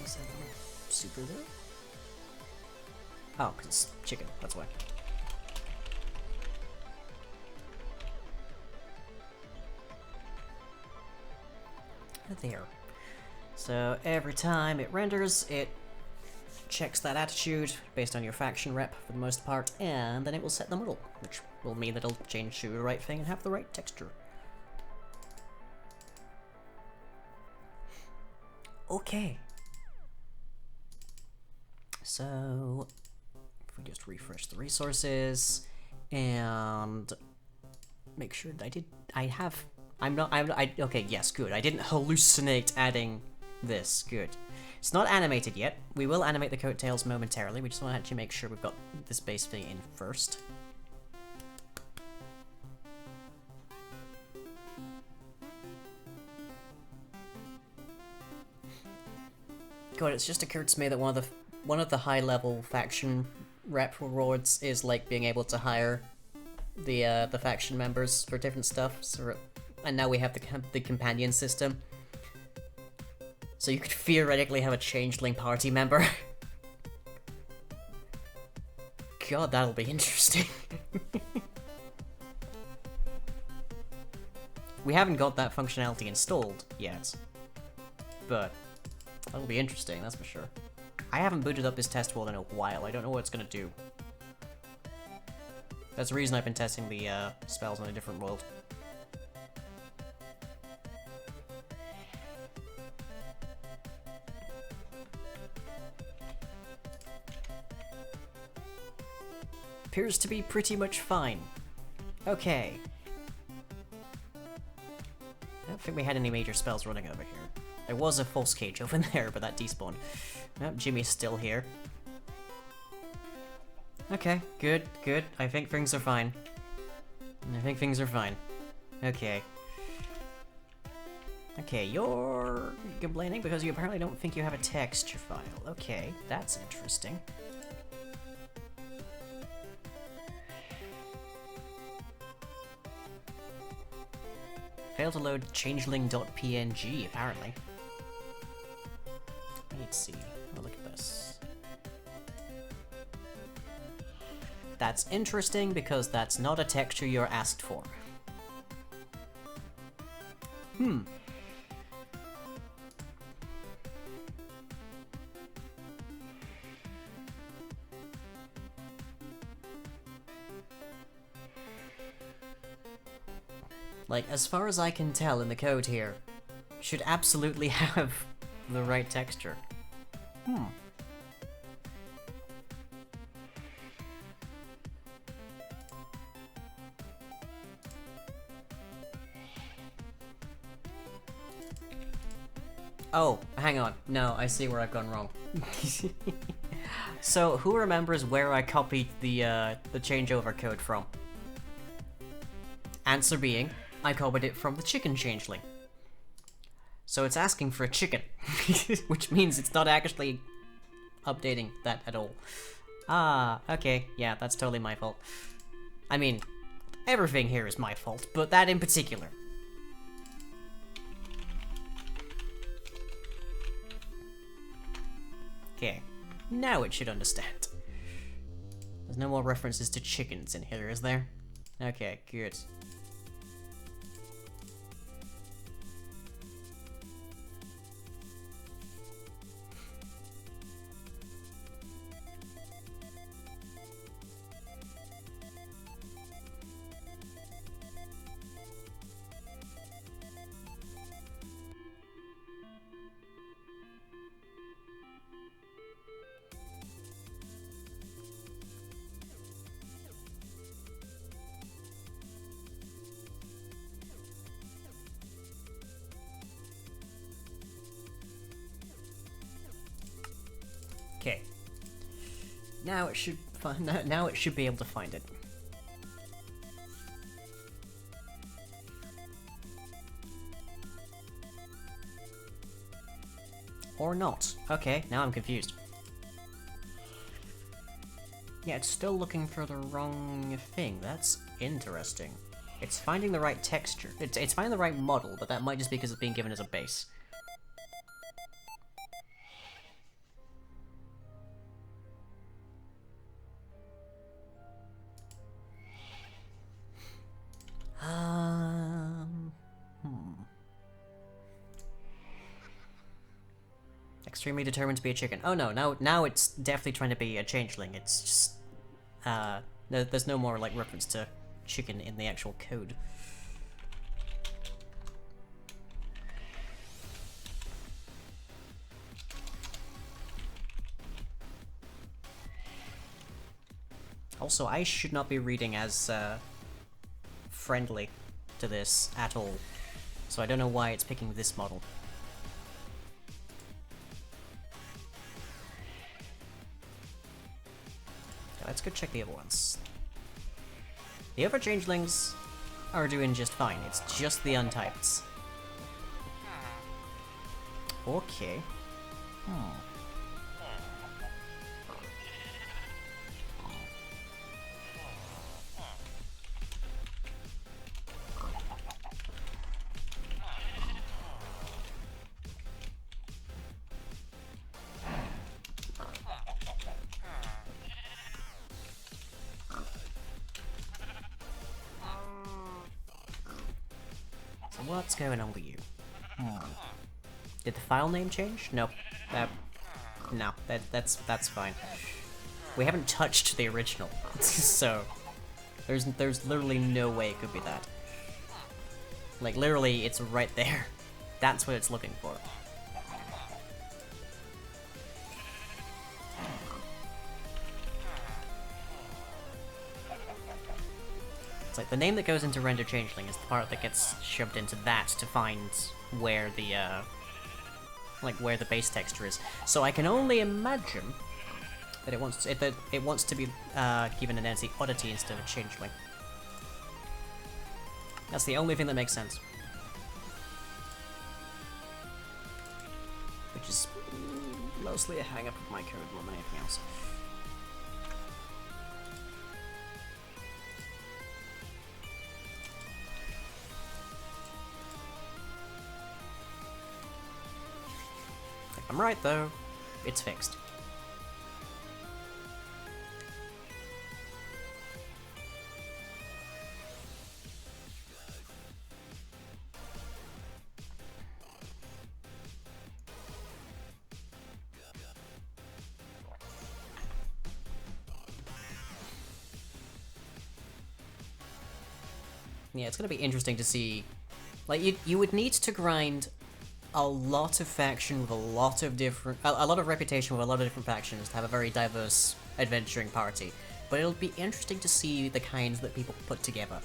Is that super there? Oh, 'cause it's chicken, that's why. There. So every time it renders, it checks that attitude based on your faction rep for the most part, and then it will set the model, which will mean that it'll change to the right thing and have the right texture. Okay. So, if we just refresh the resources, and make sure okay, yes, good. I didn't hallucinate adding this, good. It's not animated yet. We will animate the coattails momentarily. We just want to actually make sure we've got this base thing in first. God, it's just occurred to me that one of the high-level faction rep rewards is like being able to hire the faction members for different stuff. So, and now we have the companion system. So you could theoretically have a changeling party member. God, that'll be interesting. We haven't got that functionality installed yet, but that'll be interesting, that's for sure. I haven't booted up this test world in a while. I don't know what it's gonna do. That's the reason I've been testing the spells on a different world. Appears to be pretty much fine. Okay. I don't think we had any major spells running over here. There was a false cage over there, but that despawned. Nope, Jimmy's still here. Okay, good, good. I think things are fine. Okay. Okay, you're complaining because you apparently don't think you have a texture file. Okay, that's interesting. Failed to load changeling.png, apparently. Let's see. Oh, look at this. That's interesting because that's not a texture you're asked for. Like, as far as I can tell in the code here, should absolutely have the right texture. Oh, hang on. No, I see where I've gone wrong. So, who remembers where I copied the changeover code from? Answer being, I copied it from the chicken changeling. So it's asking for a chicken, which means it's not actually updating that at all. Ah, okay, yeah, that's totally my fault. I mean, everything here is my fault, but that in particular. Okay, now it should understand. There's no more references to chickens in here, is there? Okay, good. Okay. Now it should now it should be able to find it. Or not. Okay, now I'm confused. Yeah, it's still looking for the wrong thing. That's interesting. It's finding the right texture. It's finding the right model, but that might just be because it's being given as a base. Extremely determined to be a chicken. Oh no, now it's definitely trying to be a changeling. It's just, there's no more, like, reference to chicken in the actual code. Also, I should not be reading as, friendly to this at all. So I don't know why it's picking this model. Okay, let's go check the other ones. The other changelings are doing just fine. It's just the untypeds. Okay. So what's going on with you? Did the file name change? Nope. No, that's fine. We haven't touched the original, so there's literally no way it could be that. Like literally, it's right there. That's what it's looking for. It's like the name that goes into render changeling is the part that gets shoved into that to find where the where the base texture is. So I can only imagine that it wants to be given an oddity instead of a changeling. That's the only thing that makes sense. Which is mostly a hang-up of my code more than anything else. If I'm right though, it's fixed. Yeah, it's gonna be interesting to see. Like, you would need to grind a lot of faction with a lot of different, a lot of reputation with a lot of different factions to have a very diverse adventuring party. But it'll be interesting to see the kinds that people put together.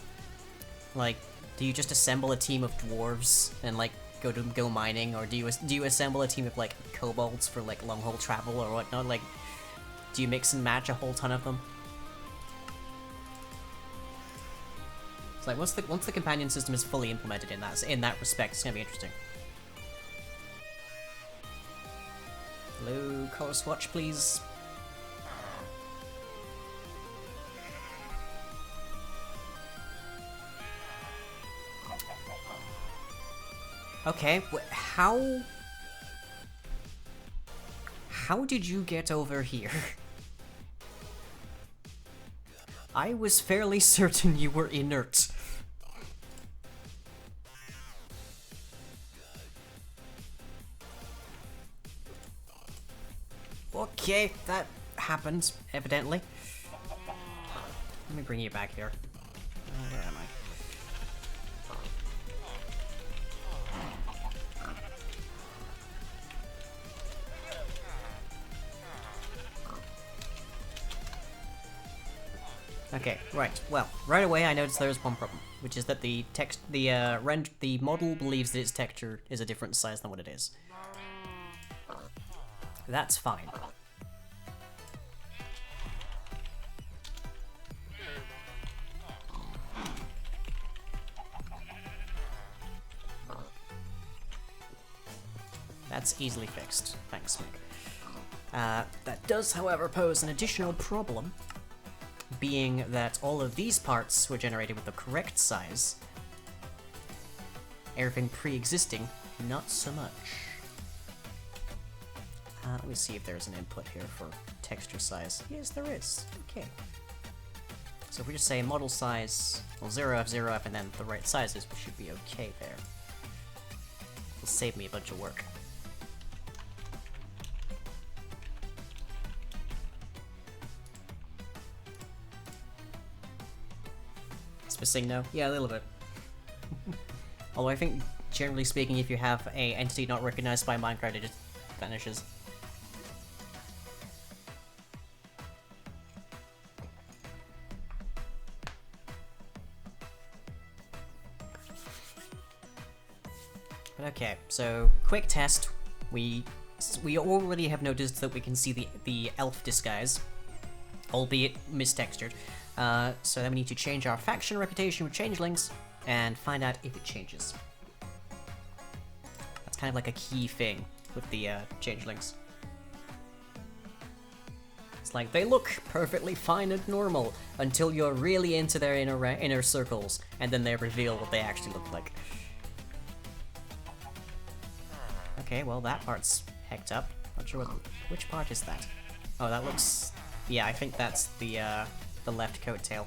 Like, do you just assemble a team of dwarves and like go mining, or do you assemble a team of like kobolds for like long haul travel or whatnot? Like, do you mix and match a whole ton of them? It's like once the companion system is fully implemented in that respect, it's gonna be interesting. Hello, color swatch, please. Okay, how did you get over here? I was fairly certain you were inert. Okay, that happened, evidently. Let me bring you back here. Where am I? Okay, right. Well, right away I noticed there was one problem, which is that the model believes that its texture is a different size than what it is. That's fine. That's easily fixed. Thanks, Mick. That does, however, pose an additional problem, being that all of these parts were generated with the correct size. Everything pre-existing, not so much. Let me see if there's an input here for texture size. Yes, there is. Okay. So if we just say model size, well, 0f, 0f, and then the right sizes, we should be okay there. It'll save me a bunch of work. Spacing no? Yeah, a little bit. Although I think, generally speaking, if you have a entity not recognized by Minecraft, it just vanishes. But okay, so quick test. We already have noticed that we can see the elf disguise, albeit mistextured. So then we need to change our faction reputation with Changelings and find out if it changes. That's kind of like a key thing with the Changelings. It's like, they look perfectly fine and normal until you're really into their inner circles, and then they reveal what they actually look like. Okay, well that part's hecked up. Not sure which part is that. Oh, that looks... yeah, I think that's the left coattail.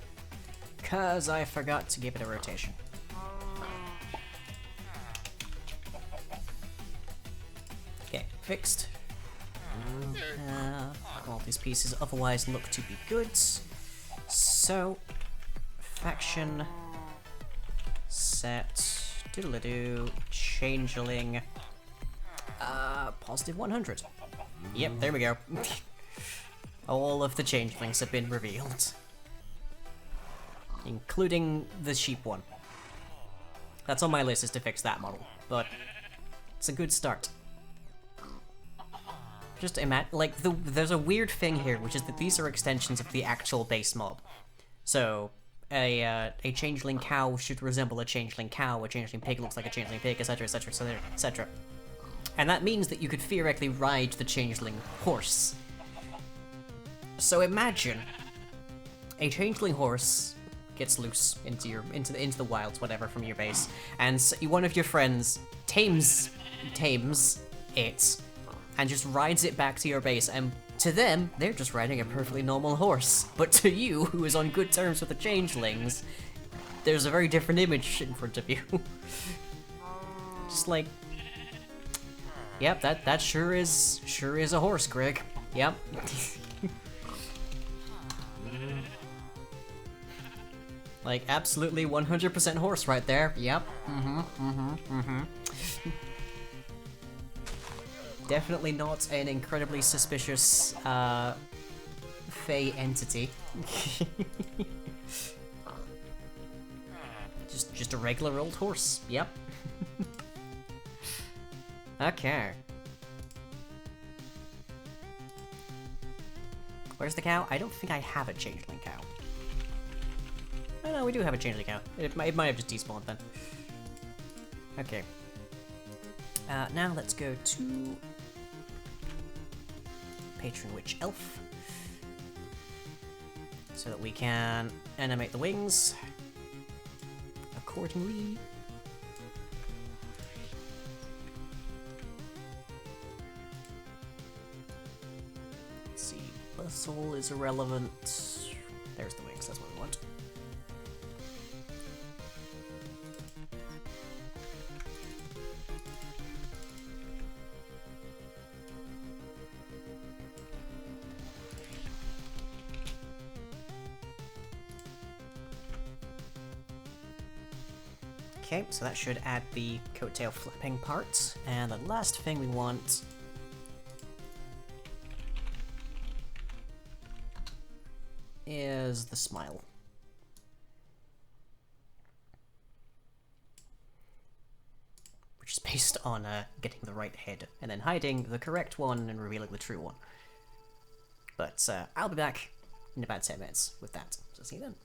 'Cause I forgot to give it a rotation. Okay, fixed. All these pieces otherwise look to be good. So, faction, set, doodle-doo, changeling, positive 100. Yep, there we go. All of the changelings have been revealed. Including the sheep one. That's on my list, is to fix that model, but it's a good start. Just imagine, like, there's a weird thing here, which is that these are extensions of the actual base mob. So, a changeling cow should resemble a changeling cow, a changeling pig looks like a changeling pig, etc, etc, etc, etc. And that means that you could theoretically ride the changeling horse. So imagine a changeling horse gets loose into the wilds, whatever, from your base, and one of your friends tames it and just rides it back to your base, and to them, they're just riding a perfectly normal horse. But to you, who is on good terms with the changelings, there's a very different image in front of you. Just like, yep, that sure is a horse, Greg. Yep. Like, absolutely 100% horse right there. Yep. Definitely not an incredibly suspicious, fey entity. just a regular old horse. Yep. Okay. Where's the cow? I don't think I have a changeling cow. Oh no, we do have a changeling cow. It might have just despawned then. Okay. Now let's go to Patron Witch Elf, so that we can animate the wings accordingly. Let's see, bustle is irrelevant. There's the wings, that's what we want. Okay, so that should add the coattail flapping part, and the last thing we want is the smile. Which is based on getting the right head, and then hiding the correct one and revealing the true one. But I'll be back in about 10 minutes with that, so see you then.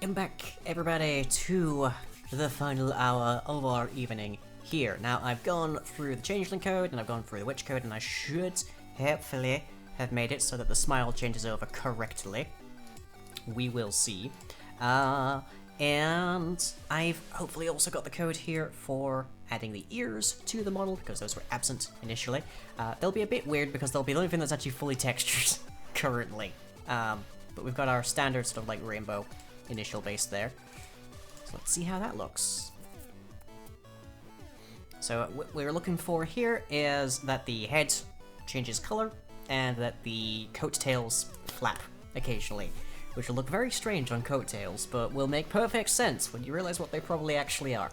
Welcome back, everybody, to the final hour of our evening here. Now, I've gone through the Changeling code, and I've gone through the Witch code, and I should, hopefully, have made it so that the smile changes over correctly. We will see. And I've hopefully also got the code here for adding the ears to the model, because those were absent initially. They'll be a bit weird, because they'll be the only thing that's actually fully textured currently. But we've got our standard sort of like rainbow initial base there. So let's see how that looks. So what we're looking for here is that the head changes color and that the coattails flap occasionally, which will look very strange on coattails, but will make perfect sense when you realize what they probably actually are.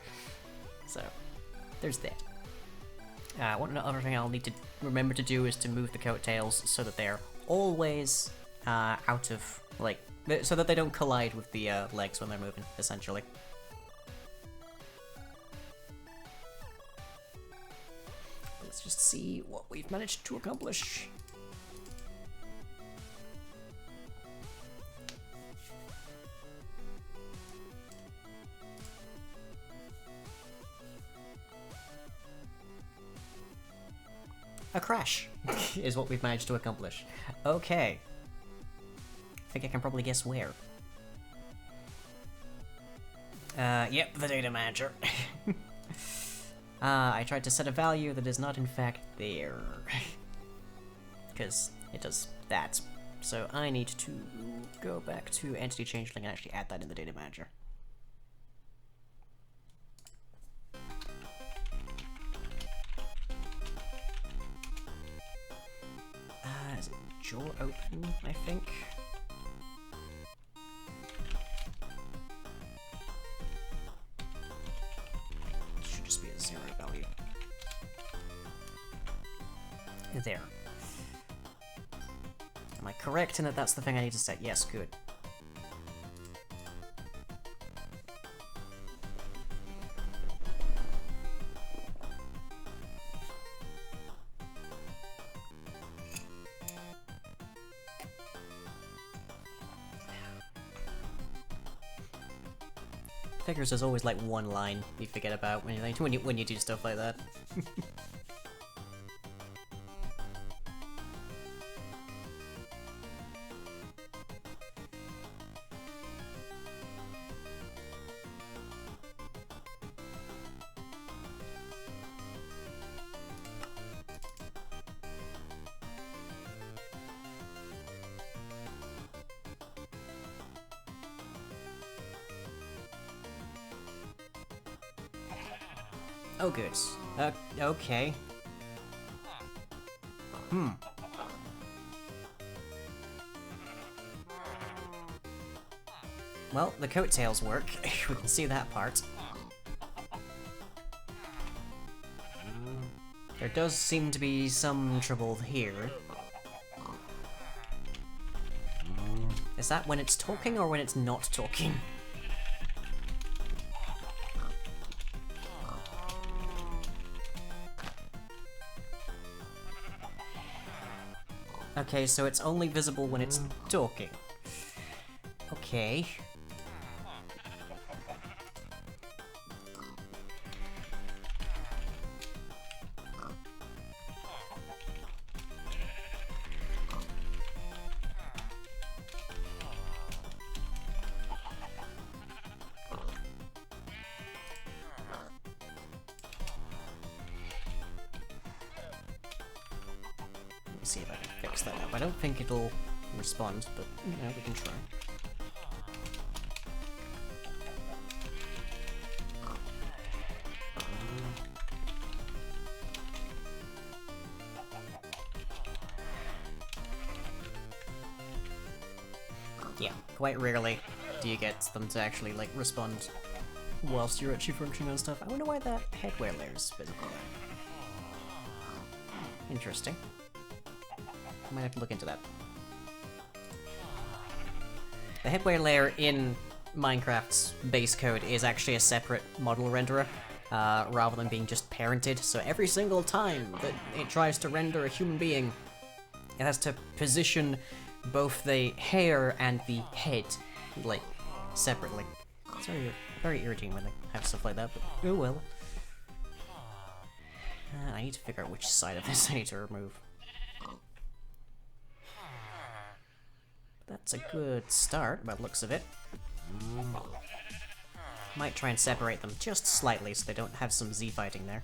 So there's that. One other thing I'll need to remember to do is to move the coattails so that they're always out of, like, so that they don't collide with the legs when they're moving, essentially. Let's just see what we've managed to accomplish. A crash is what we've managed to accomplish. Okay. I think I can probably guess where. Yep, the data manager. I tried to set a value that is not in fact there. Because it does that. So I need to go back to Entity Changeling and actually add that in the data manager. Is it jaw open, I think? Should just be a 0 value. There. Am I correct in that that's the thing I need to set? Yes, good. Figures there's always like one line you forget about when you do stuff like that. Oh, good. Okay. Well, the coattails work. We can see that part. There does seem to be some trouble here. Is that when it's talking or when it's not talking? Okay, so it's only visible when it's talking. Okay. See if I can fix that up. I don't think it'll respond, but you know, we can try. Yeah, quite rarely do you get them to actually like respond whilst you're actually functioning on stuff. I wonder why that headwear layer is visible there. Interesting. I might have to look into that. The headwear layer in Minecraft's base code is actually a separate model renderer, rather than being just parented, so every single time that it tries to render a human being, it has to position both the hair and the head, like, separately. It's very, very irritating when they have stuff like that, but oh well. I need to figure out which side of this I need to remove. That's a good start, by the looks of it. Might try and separate them just slightly so they don't have some Z fighting there.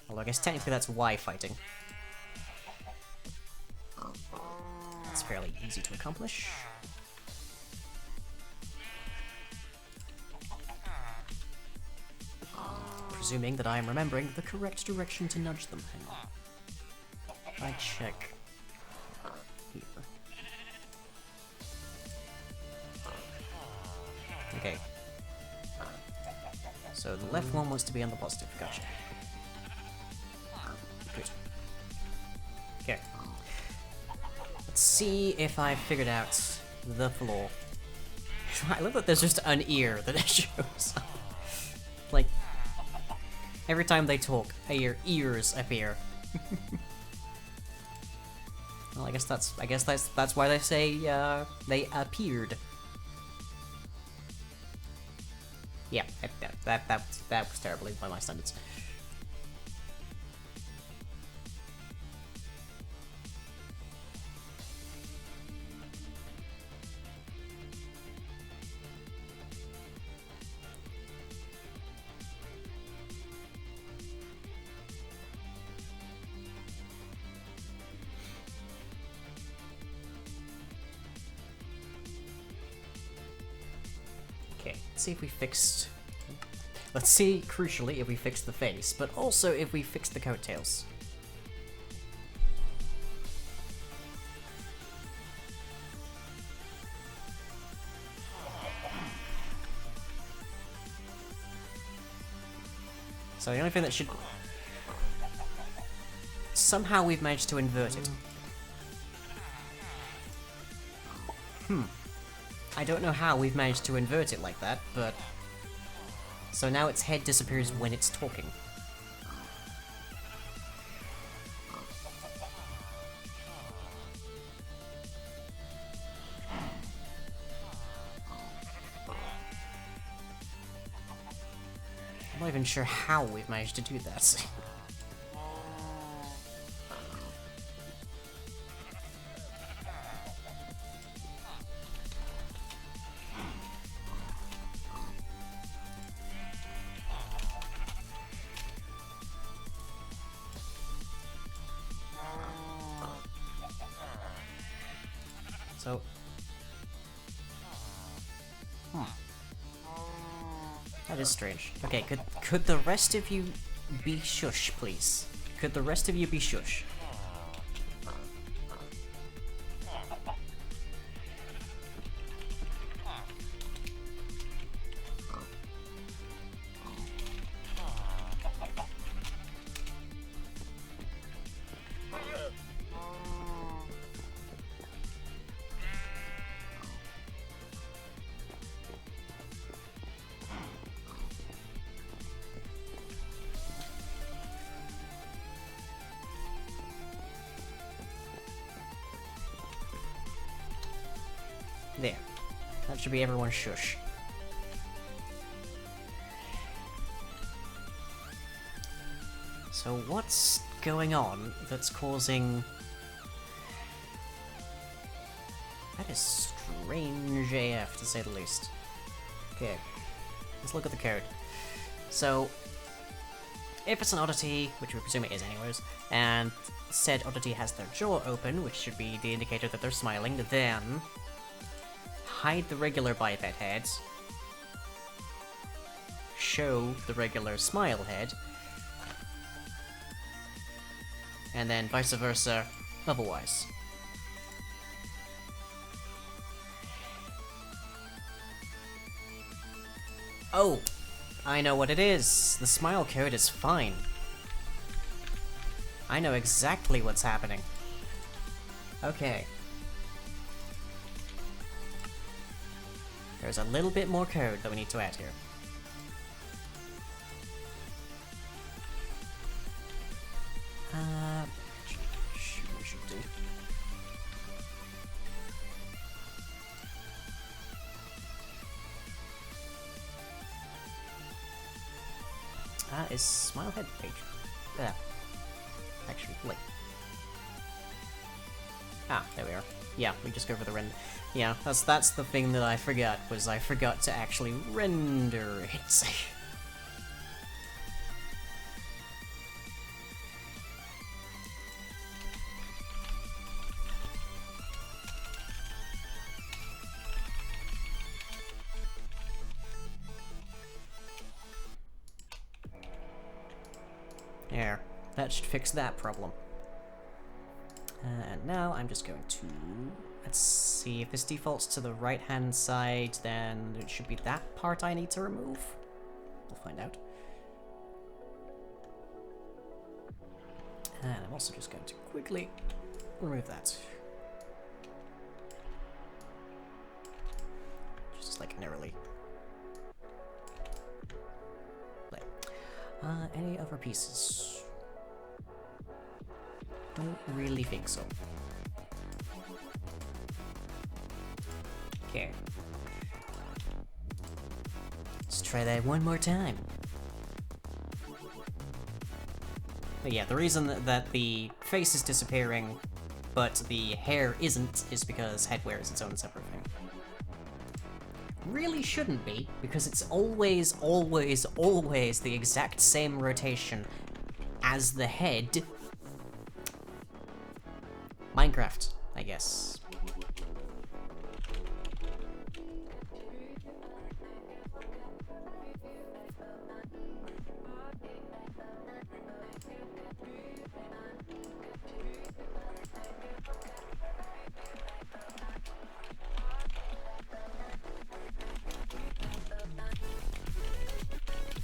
Although I guess technically that's Y fighting. That's fairly easy to accomplish. Presuming that I am remembering the correct direction to nudge them. Hang on. I check here. Okay. So the left one wants to be on the positive. Gotcha. Good. Okay. Let's see if I figured out the flaw. I love that there's just an ear that it shows up. Like, every time they talk, ears appear. Well, I guess that's why they say they appeared. Yeah, that was terribly by my standards. Okay, let's see if we fixed... Let's see, crucially, if we fixed the face, but also if we fixed the coattails. So the only thing that should... Somehow we've managed to invert it. I don't know how we've managed to invert it like that, but... So now its head disappears when it's talking. I'm not even sure how we've managed to do that. So... That is strange. Okay, could the rest of you be shush, please? Could the rest of you be shush? There. That should be everyone's shush. So what's going on that's causing... That is strange AF, to say the least. Okay, let's look at the code. So, if it's an oddity, which we presume it is anyways, and said oddity has their jaw open, which should be the indicator that they're smiling, then... hide the regular biped head, show the regular smile head, and then vice versa otherwise. Oh, I know what it is. The smile code is fine. I know exactly what's happening. Okay. There's a little bit more code that we need to add here. Should do. Is Smile Head page? There. Actually, wait. Ah, there we are. Yeah, we just go for the render. Yeah, that's the thing that I forgot, was I forgot to actually render it. There. That should fix that problem. And now I'm just going to... Let's see, if this defaults to the right-hand side, then it should be that part I need to remove. We'll find out. And I'm also just going to quickly remove that. Just like narrowly. There. Any other pieces? Don't really think so. Okay. Let's try that one more time. But yeah, the reason that the face is disappearing, but the hair isn't, is because headwear is its own separate thing. Really shouldn't be, because it's always, always, always the exact same rotation as the head. Minecraft, I guess.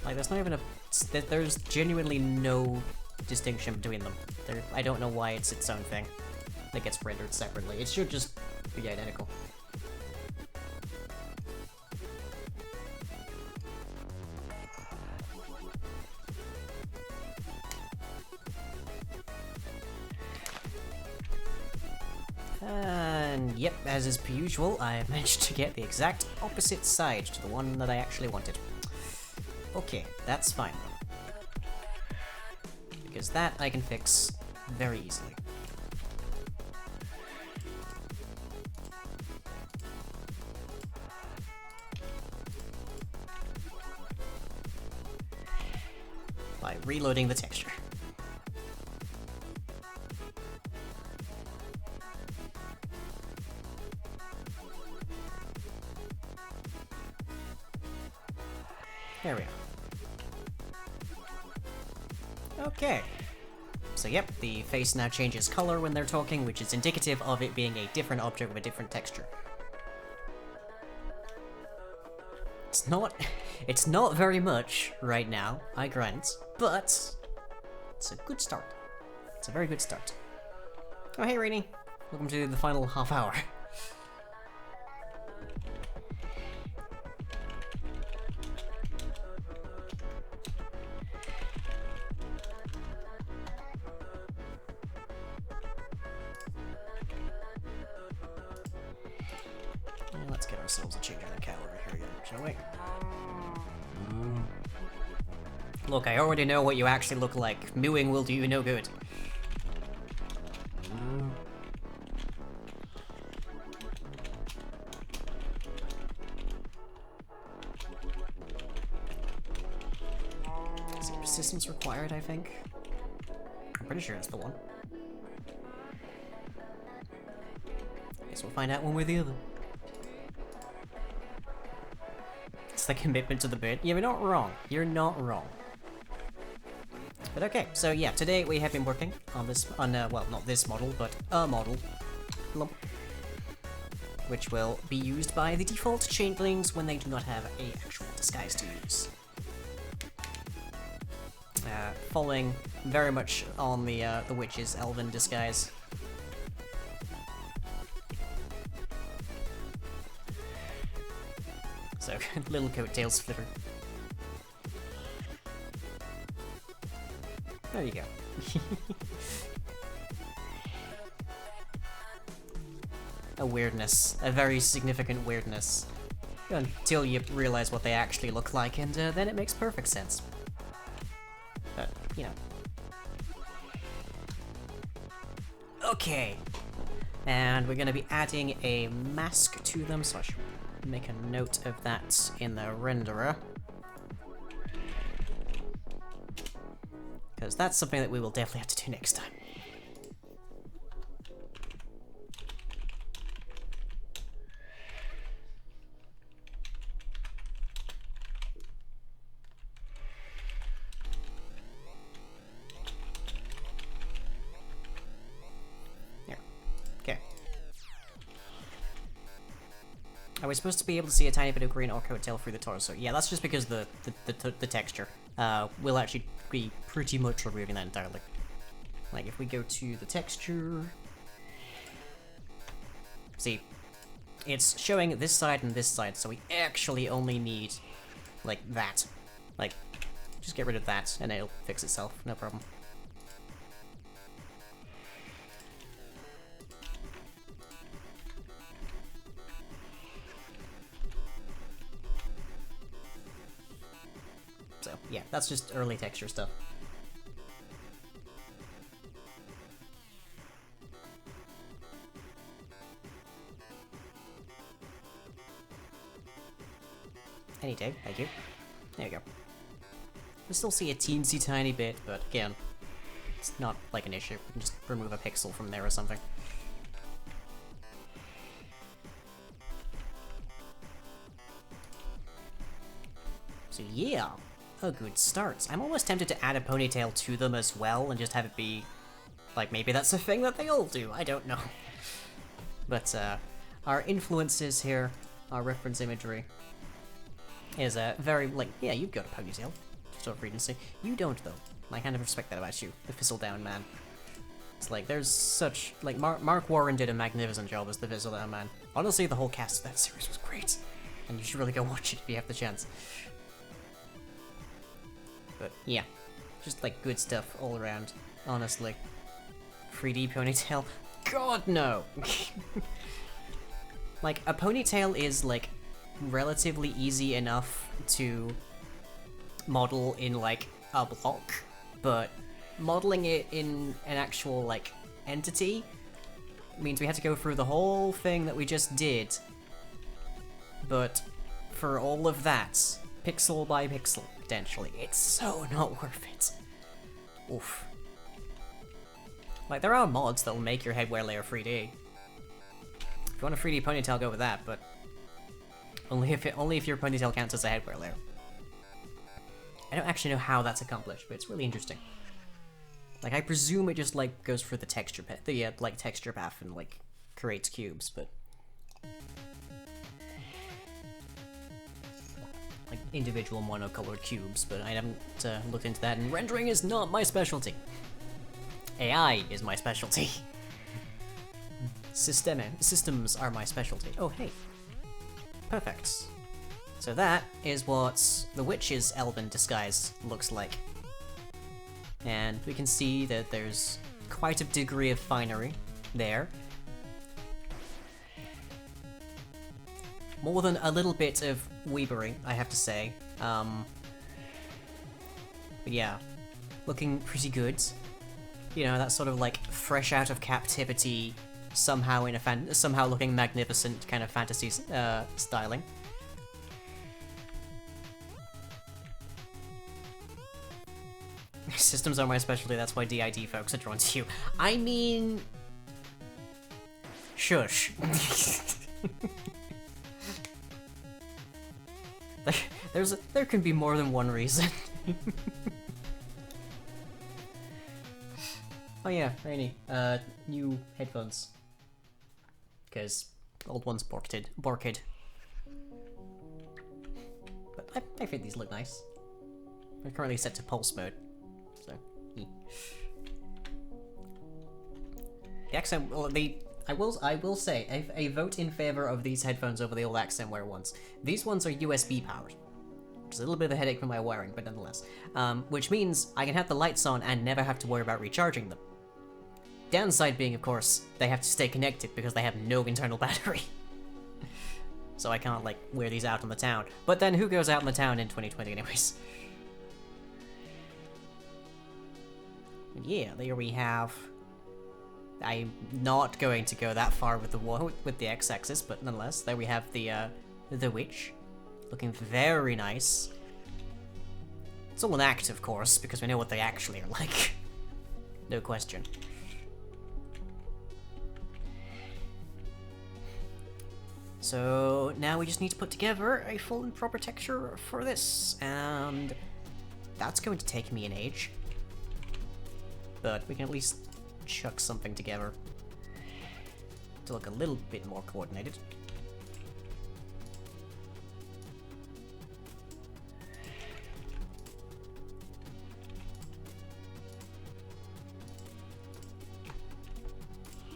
Like, there's not even a... There's genuinely no distinction between them. I don't know why it's its own thing that gets rendered separately. It should just be identical. And yep, as is per usual, I managed to get the exact opposite side to the one that I actually wanted. Okay, that's fine though. Because that I can fix very easily. By reloading the texture. There we are. Okay. So yep, the face now changes color when they're talking, which is indicative of it being a different object with a different texture. It's not very much right now, I grant, but it's a good start. It's a very good start. Oh hey Rainy, welcome to the final half hour. Let's get ourselves a Changeling cow over here again, shall we? Look, I already know what you actually look like. Mewing will do you no good. Is it persistence required, I think? I'm pretty sure it's the one. Guess we'll find out one way or the other. The commitment to the bit. Yeah, you're not wrong. You're not wrong. But okay, so yeah, today we have been working on this, well, not this model, but a model, which will be used by the default Changelings when they do not have a actual disguise to use. Following very much on the witch's elven disguise. So, little coattails flitter. There you go. A weirdness. A very significant weirdness. Until you realize what they actually look like, and then it makes perfect sense. you know. Okay. And we're going to be adding a mask to them, so I should make a note of that in the renderer. Because that's something that we will definitely have to do next time. Are we supposed to be able to see a tiny bit of green or coattail through the torso? Yeah, that's just because the texture. We'll actually be pretty much removing that entirely. Like, if we go to the texture... See, it's showing this side and this side, so we actually only need, like, that. Like, just get rid of that, and it'll fix itself, no problem. So, yeah, that's just early texture stuff. Any day, thank you. There you go. We still see a teensy tiny bit, but again, it's not like an issue. We can just remove a pixel from there or something. So yeah, a good start. I'm almost tempted to add a ponytail to them as well and just have it be, like, maybe that's a thing that they all do, I don't know. But our influences here, our reference imagery, is very, like, yeah, you've got a ponytail, just over regency. You don't, though. I kind of respect that about you, the Thistledown Man. It's like, there's such, like, Mark Warren did a magnificent job as the Thistledown Man. Honestly, the whole cast of that series was great, and you should really go watch it if you have the chance. But, yeah, just, like, good stuff all around, honestly. 3D ponytail? God, no! Like, a ponytail is, like, relatively easy enough to model in, like, a block, but modeling it in an actual, like, entity means we have to go through the whole thing that we just did, but for all of that, pixel by pixel, potentially, it's so not worth it. Oof. Like, there are mods that will make your headwear layer 3D. If you want a 3D ponytail, go with that, but only if your ponytail counts as a headwear layer. I don't actually know how that's accomplished, but it's really interesting. Like, I presume it just, like, goes through the texture path, like, texture path and, like, creates cubes, but... like, individual monocolored cubes, but I haven't looked into that, and rendering is not my specialty. AI is my specialty. Systems are my specialty. Oh, hey. Perfect. So that is what the witch's elven disguise looks like. And we can see that there's quite a degree of finery there. More than a little bit of weavery, I have to say. But yeah, looking pretty good. You know, that sort of like fresh out of captivity, somehow in a somehow looking magnificent kind of fantasy styling. Systems are my specialty, that's why DID folks are drawn to you. I mean... shush. There can be more than one reason. Oh yeah, Rainy, new headphones. Because old ones borked. But I think these look nice. They're currently set to pulse mode. So, the accent, well, I will say, a vote in favor of these headphones over the old Accentware ones. These ones are USB powered, which is a little bit of a headache for my wiring, but nonetheless. Which means I can have the lights on and never have to worry about recharging them. Downside being, of course, they have to stay connected because they have no internal battery. So I can't, like, wear these out on the town. But then who goes out in the town in 2020 anyways? Yeah, there we have... I'm not going to go that far with the x-axis, but nonetheless, there we have the witch, looking very nice. It's all an act, of course, because we know what they actually are like. No question. So now we just need to put together a full and proper texture for this, and that's going to take me an age. But we can at least chuck something together to look a little bit more coordinated.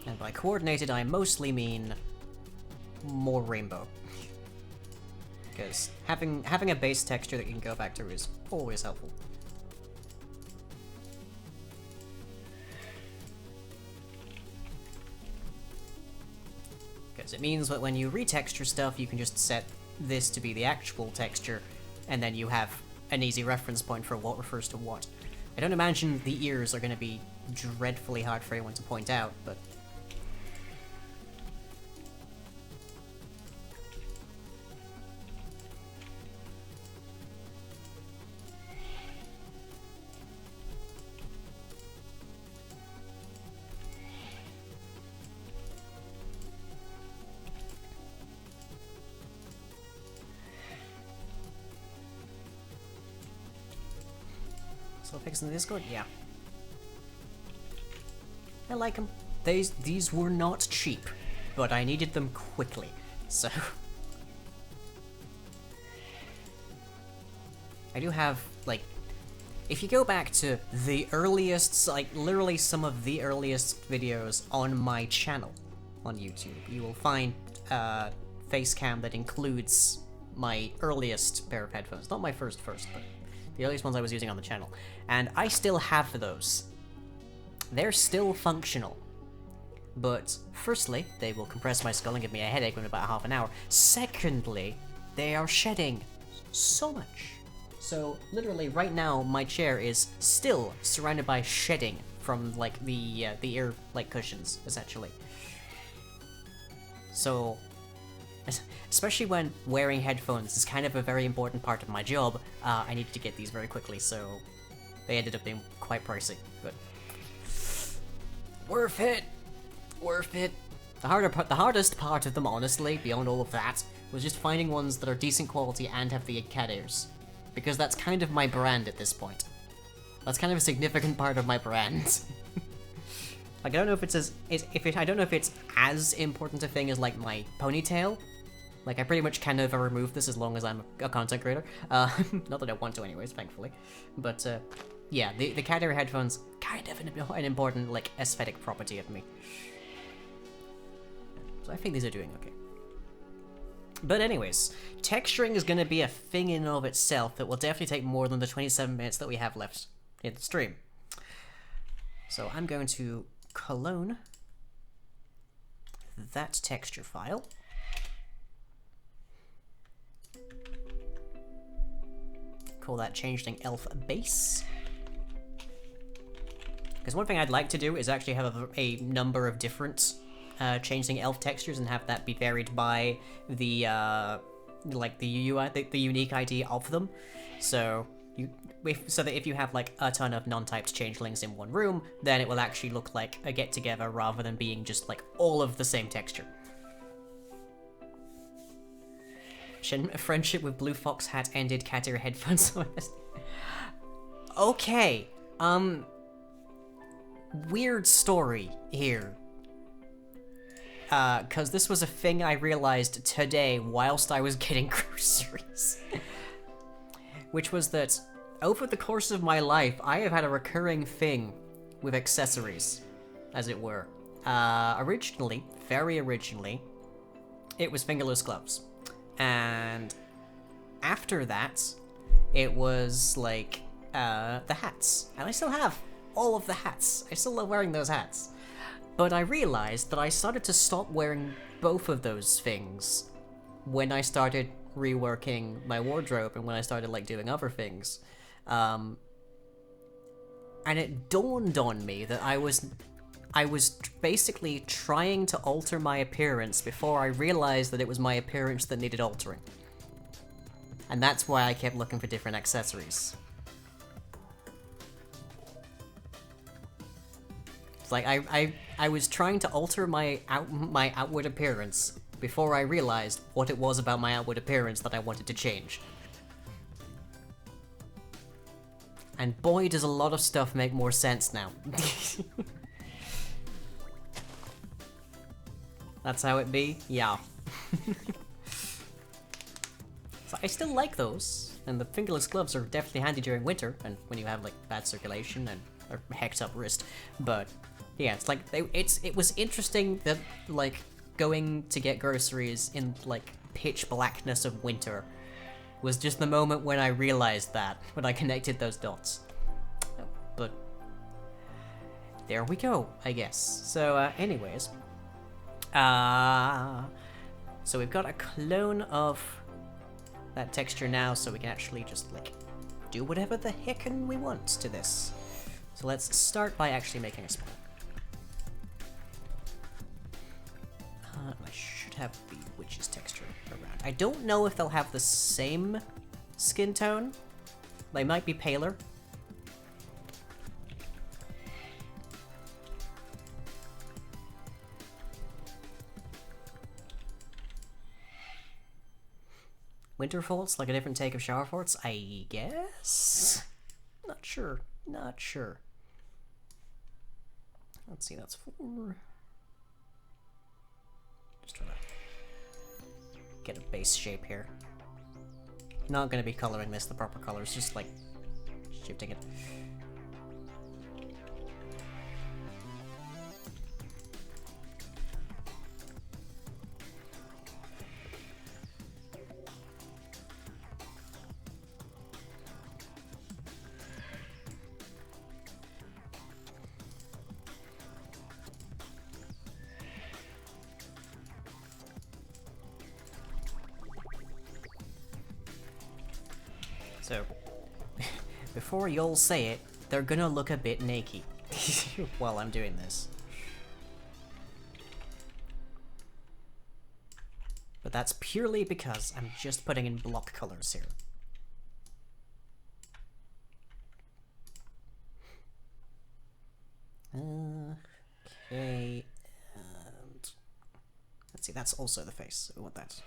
And by coordinated, I mostly mean more rainbow. Because having a base texture that you can go back to is always helpful. Because it means that when you retexture stuff, you can just set this to be the actual texture, and then you have an easy reference point for what refers to what. I don't imagine the ears are going to be dreadfully hard for anyone to point out, but... Still fixing the Discord? Yeah. I like them. These were not cheap, but I needed them quickly, so... I do have, like... If you go back to the earliest, like, literally some of the earliest videos on my channel on YouTube, you will find a face cam that includes my earliest pair of headphones. Not my first, but the earliest ones I was using on the channel. And I still have those. They're still functional. But, firstly, they will compress my skull and give me a headache in about half an hour. Secondly, they are shedding so much. So, literally, right now, my chair is still surrounded by shedding from, like, the ear, like, cushions, essentially. So, especially when wearing headphones is kind of a very important part of my job, I needed to get these very quickly, so they ended up being quite pricey, but worth it! Worth it! The hardest part of them, honestly, beyond all of that, was just finding ones that are decent quality and have the cat ears. Because that's kind of my brand at this point. That's kind of a significant part of my brand. Like, I don't know if it's I don't know if it's as important a thing as, like, my ponytail. Like, I pretty much can never remove this as long as I'm a content creator. Not that I want to anyways, thankfully. But, yeah, the cat ear headphones, kind of an important, like, aesthetic property of me. So I think these are doing okay. But anyways, texturing is going to be a thing in and of itself that will definitely take more than the 27 minutes that we have left in the stream. So I'm going to clone that texture file. Call that Changeling Elf Base. Because one thing I'd like to do is actually have a number of different Changeling Elf textures and have that be varied by the like the UI, the unique ID of them. So so that if you have like a ton of non-typed changelings in one room, then it will actually look like a get-together rather than being just like all of the same texture. Friendship with Blue Fox hat ended, cat ear headphones. Okay, weird story here. Cause this was a thing I realized today whilst I was getting groceries. Which was that, over the course of my life, I have had a recurring thing with accessories, as it were. Originally, very originally, it was fingerless gloves. And after that, it was, like, the hats. And I still have all of the hats. I still love wearing those hats. But I realized that I started to stop wearing both of those things when I started reworking my wardrobe and when I started, like, doing other things. and it dawned on me that I was basically trying to alter my appearance before I realized that it was my appearance that needed altering. And that's why I kept looking for different accessories. It's like I was trying to alter my outward appearance before I realized what it was about my outward appearance that I wanted to change. And boy, does a lot of stuff make more sense now. That's how it be? Yeah. So I still like those, and the fingerless gloves are definitely handy during winter, and when you have like bad circulation and a hecked up wrist. But yeah, it's like it was interesting that like going to get groceries in like pitch blackness of winter was just the moment when I realized that, when I connected those dots. But there we go, I guess. So anyways, so we've got a clone of that texture now, so we can actually just like do whatever the heckin' we want to this. So let's start by actually making a spawn. I should have the witch's texture around. I don't know if they'll have the same skin tone. They might be paler. Winter forts, like a different take of shower forts, I guess? Not sure. Not sure. Let's see, that's 4. Just trying to get a base shape here. Not gonna be coloring this the proper colors, just like shifting it. So, before y'all say it, they're gonna look a bit naked while I'm doing this. But that's purely because I'm just putting in block colors here. Okay, and let's see, that's also the face. We want that.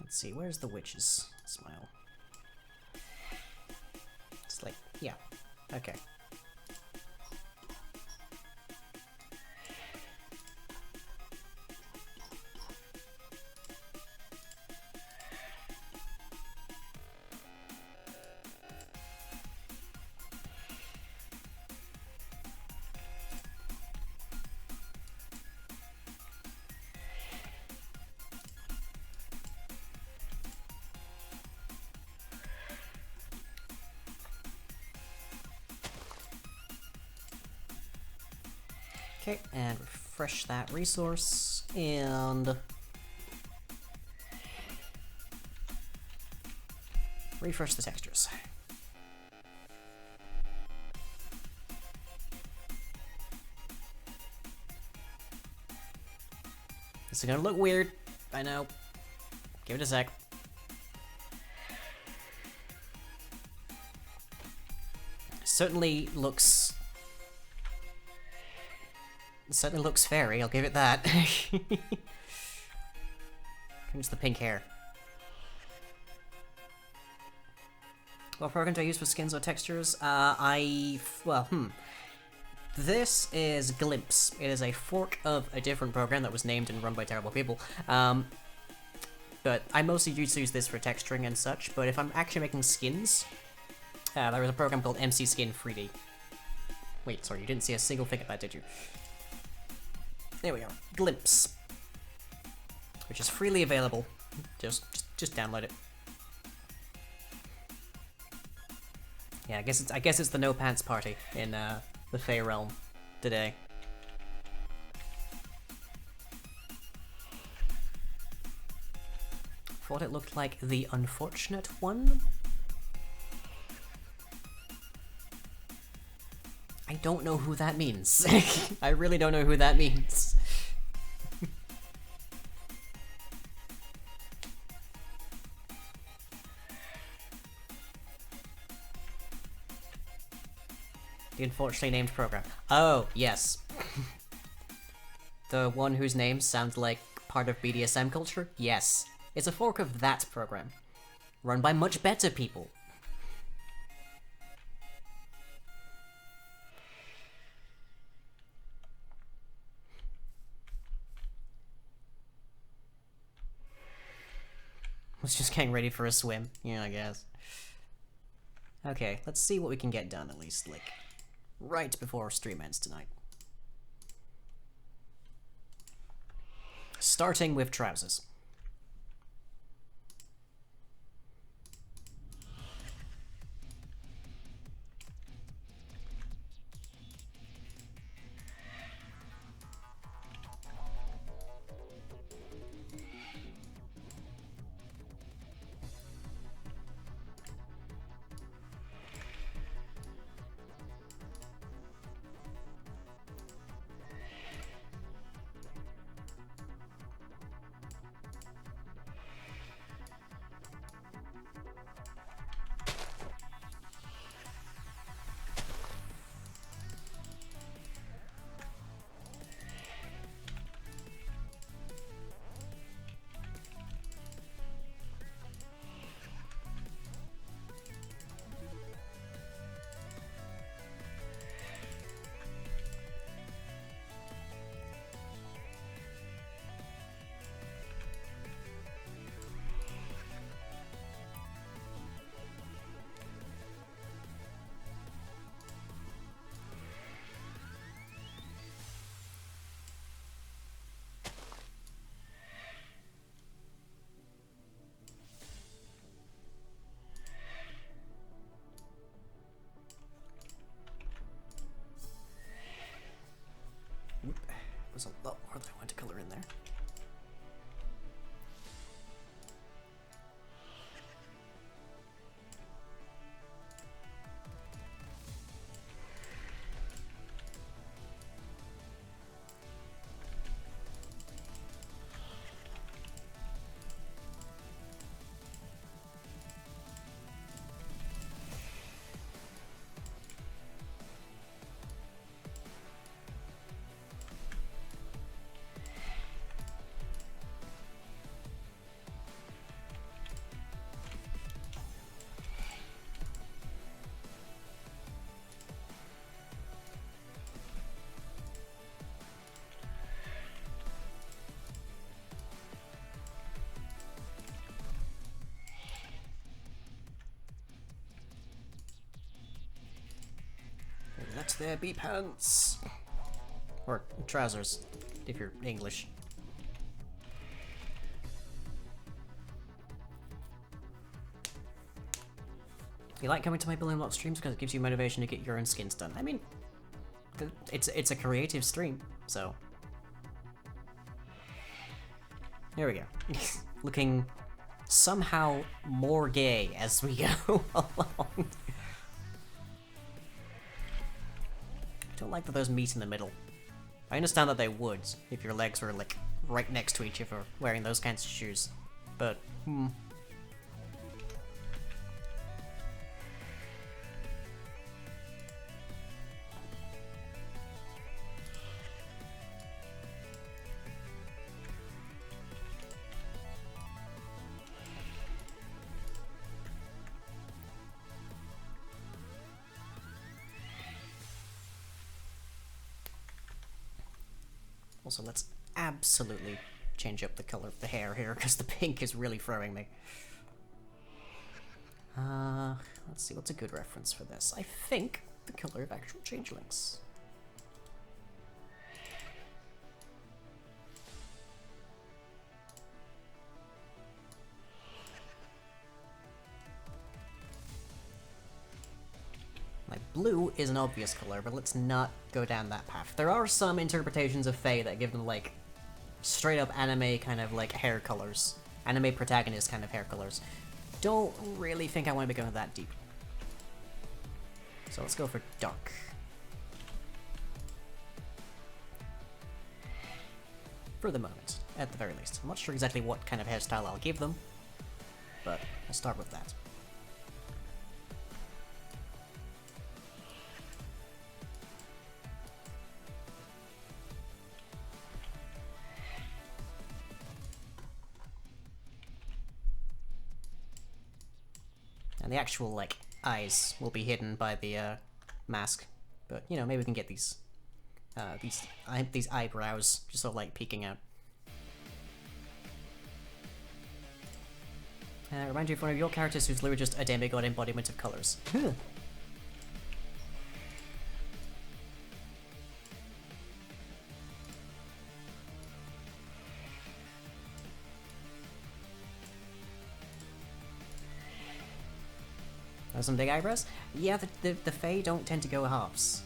Let's see, where's the witch's smile? It's like, yeah, okay. Okay, and refresh that resource, and refresh the textures. This is gonna look weird, I know. Give it a sec. Certainly looks fairy, I'll give it that. Comes the pink hair. What program do I use for skins or textures? This is Glimpse. It is a fork of a different program that was named and run by terrible people. But I mostly use this for texturing and such, but if I'm actually making skins, there is a program called MC Skin 3D. Wait, sorry, you didn't see a single thing of that, did you? There we are, Glimpse, which is freely available. Just download it. Yeah, I guess it's the no pants party in the Fey realm today. Thought it looked like the unfortunate one. I don't know who that means. I really don't know who that means. The unfortunately named program. Oh, yes. The one whose name sounds like part of BDSM culture? Yes. It's a fork of that program. Run by much better people. Was just getting ready for a swim. Yeah, I guess. Okay, let's see what we can get done at least, like, right before stream ends tonight. Starting with trousers. There's a lot more that I want to color in there. Let there be pants. Or trousers, if you're English. If you like coming to my Building Block streams because it gives you motivation to get your own skins done. I mean, it's a creative stream, so. There we go. Looking somehow more gay as we go along. I don't like that those meet in the middle. I understand that they would, if your legs were, like, right next to each other wearing those kinds of shoes. But, Also, let's absolutely change up the color of the hair here, because the pink is really throwing me. Let's see, what's a good reference for this? I think the color of actual changelings. blue is an obvious color, but let's not go down that path. There are some interpretations of Fae that give them, like, straight up anime kind of, like, hair colors. Anime protagonist kind of hair colors. Don't really think I want to be going that deep. So let's go for dark. For the moment, at the very least. I'm not sure exactly what kind of hairstyle I'll give them, but I'll start with that. And the actual, like, eyes will be hidden by the mask, but you know, maybe we can get these eyebrows just sort of like peeking out. Remind you of one of your characters who's literally just a demigod embodiment of colors. Some big eyebrows? Yeah, the Fae don't tend to go halves.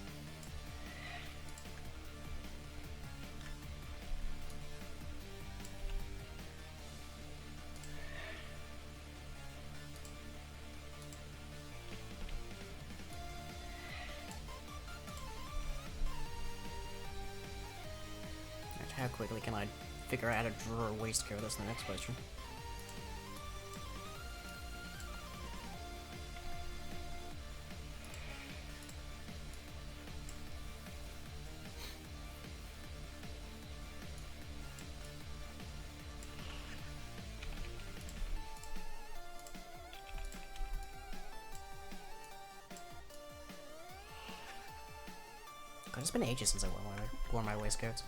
How quickly can I figure out how to draw a waistcoat? That's the next question. God, it's been ages since I wore my waistcoats.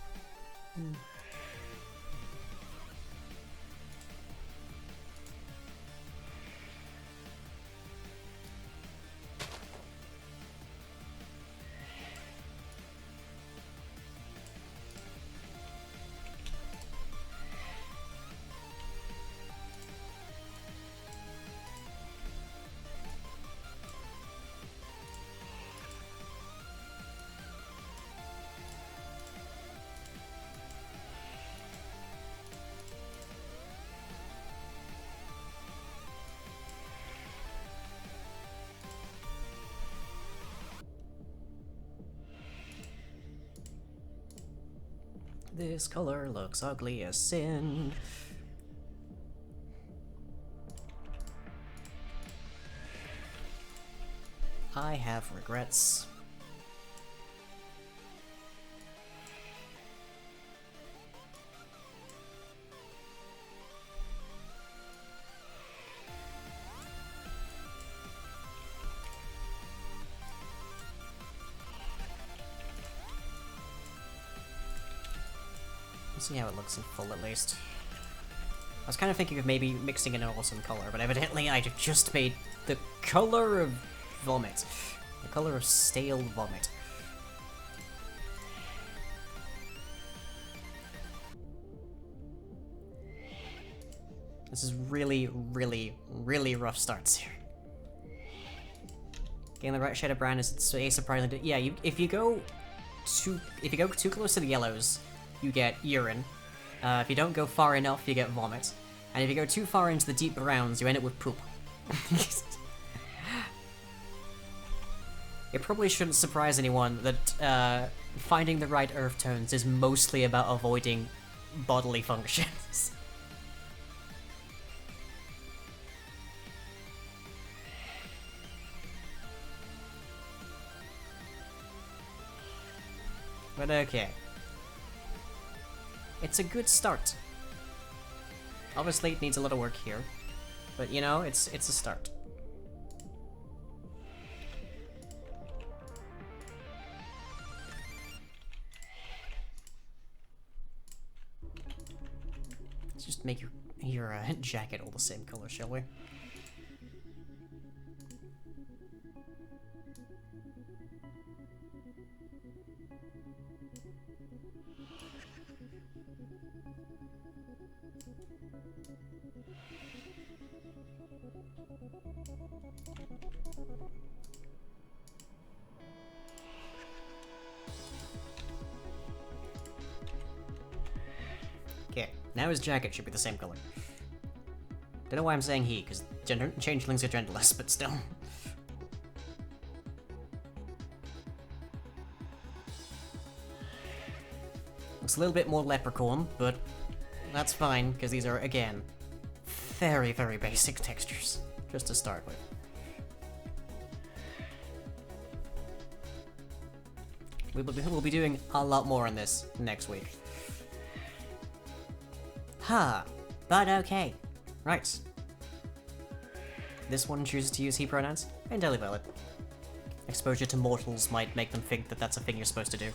This color looks ugly as sin. I have regrets. See how it looks in full, at least. I was kind of thinking of maybe mixing in an awesome color, but evidently I just made the color of vomit. The color of stale vomit. This is really, really, really rough starts here. Getting the right shade of brown is surprisingly. Yeah, if you go too close to the yellows, you get urine. If you don't go far enough, you get vomit. And if you go too far into the deep browns, you end up with poop. It probably shouldn't surprise anyone that finding the right earth tones is mostly about avoiding bodily functions. But okay. It's a good start. Obviously, it needs a lot of work here, but you know, it's a start. Let's just make your jacket all the same color, shall we? Now his jacket should be the same color. Don't know why I'm saying he, because changelings are genderless, but still. Looks a little bit more leprechaun, but that's fine, because these are, again, very, very basic textures, just to start with. We'll be doing a lot more on this next week. Huh, but okay. Right. This one chooses to use he pronouns. Entirely valid. Exposure to mortals might make them think that that's a thing you're supposed to do.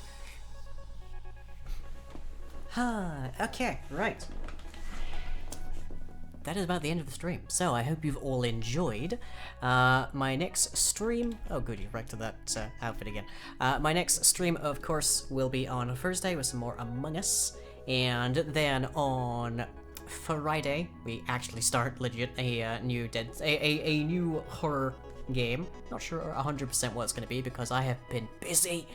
Huh, okay, right. That is about the end of the stream. So I hope you've all enjoyed. My next stream... Oh good, you wrecked that outfit again. My next stream, of course, will be on Thursday with some more Among Us. And then on Friday, we actually start legit a new horror game. Not sure 100% what it's going to be because I have been busy.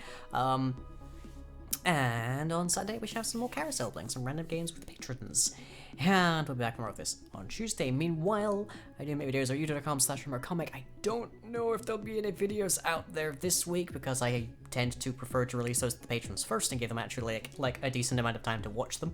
And on Sunday, we should have some more carousel playing, some random games with patrons. And we'll be back for more of this on Tuesday. Meanwhile, I do make videos on youtube.com/rumorcomic. I don't know if there'll be any videos out there this week because I tend to prefer to release those to the patrons first and give them actually like a decent amount of time to watch them.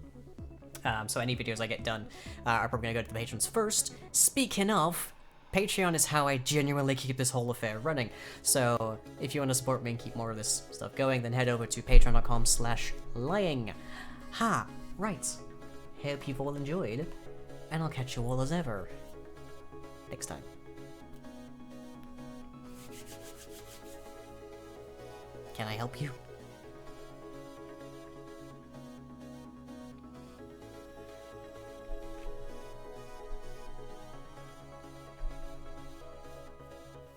So any videos I get done are probably gonna go to the patrons first. Speaking of, Patreon is how I genuinely keep this whole affair running. So if you want to support me and keep more of this stuff going, then head over to patreon.com/lying. Ha, right. Hope you've all enjoyed, and I'll catch you all as ever next time. Can I help you?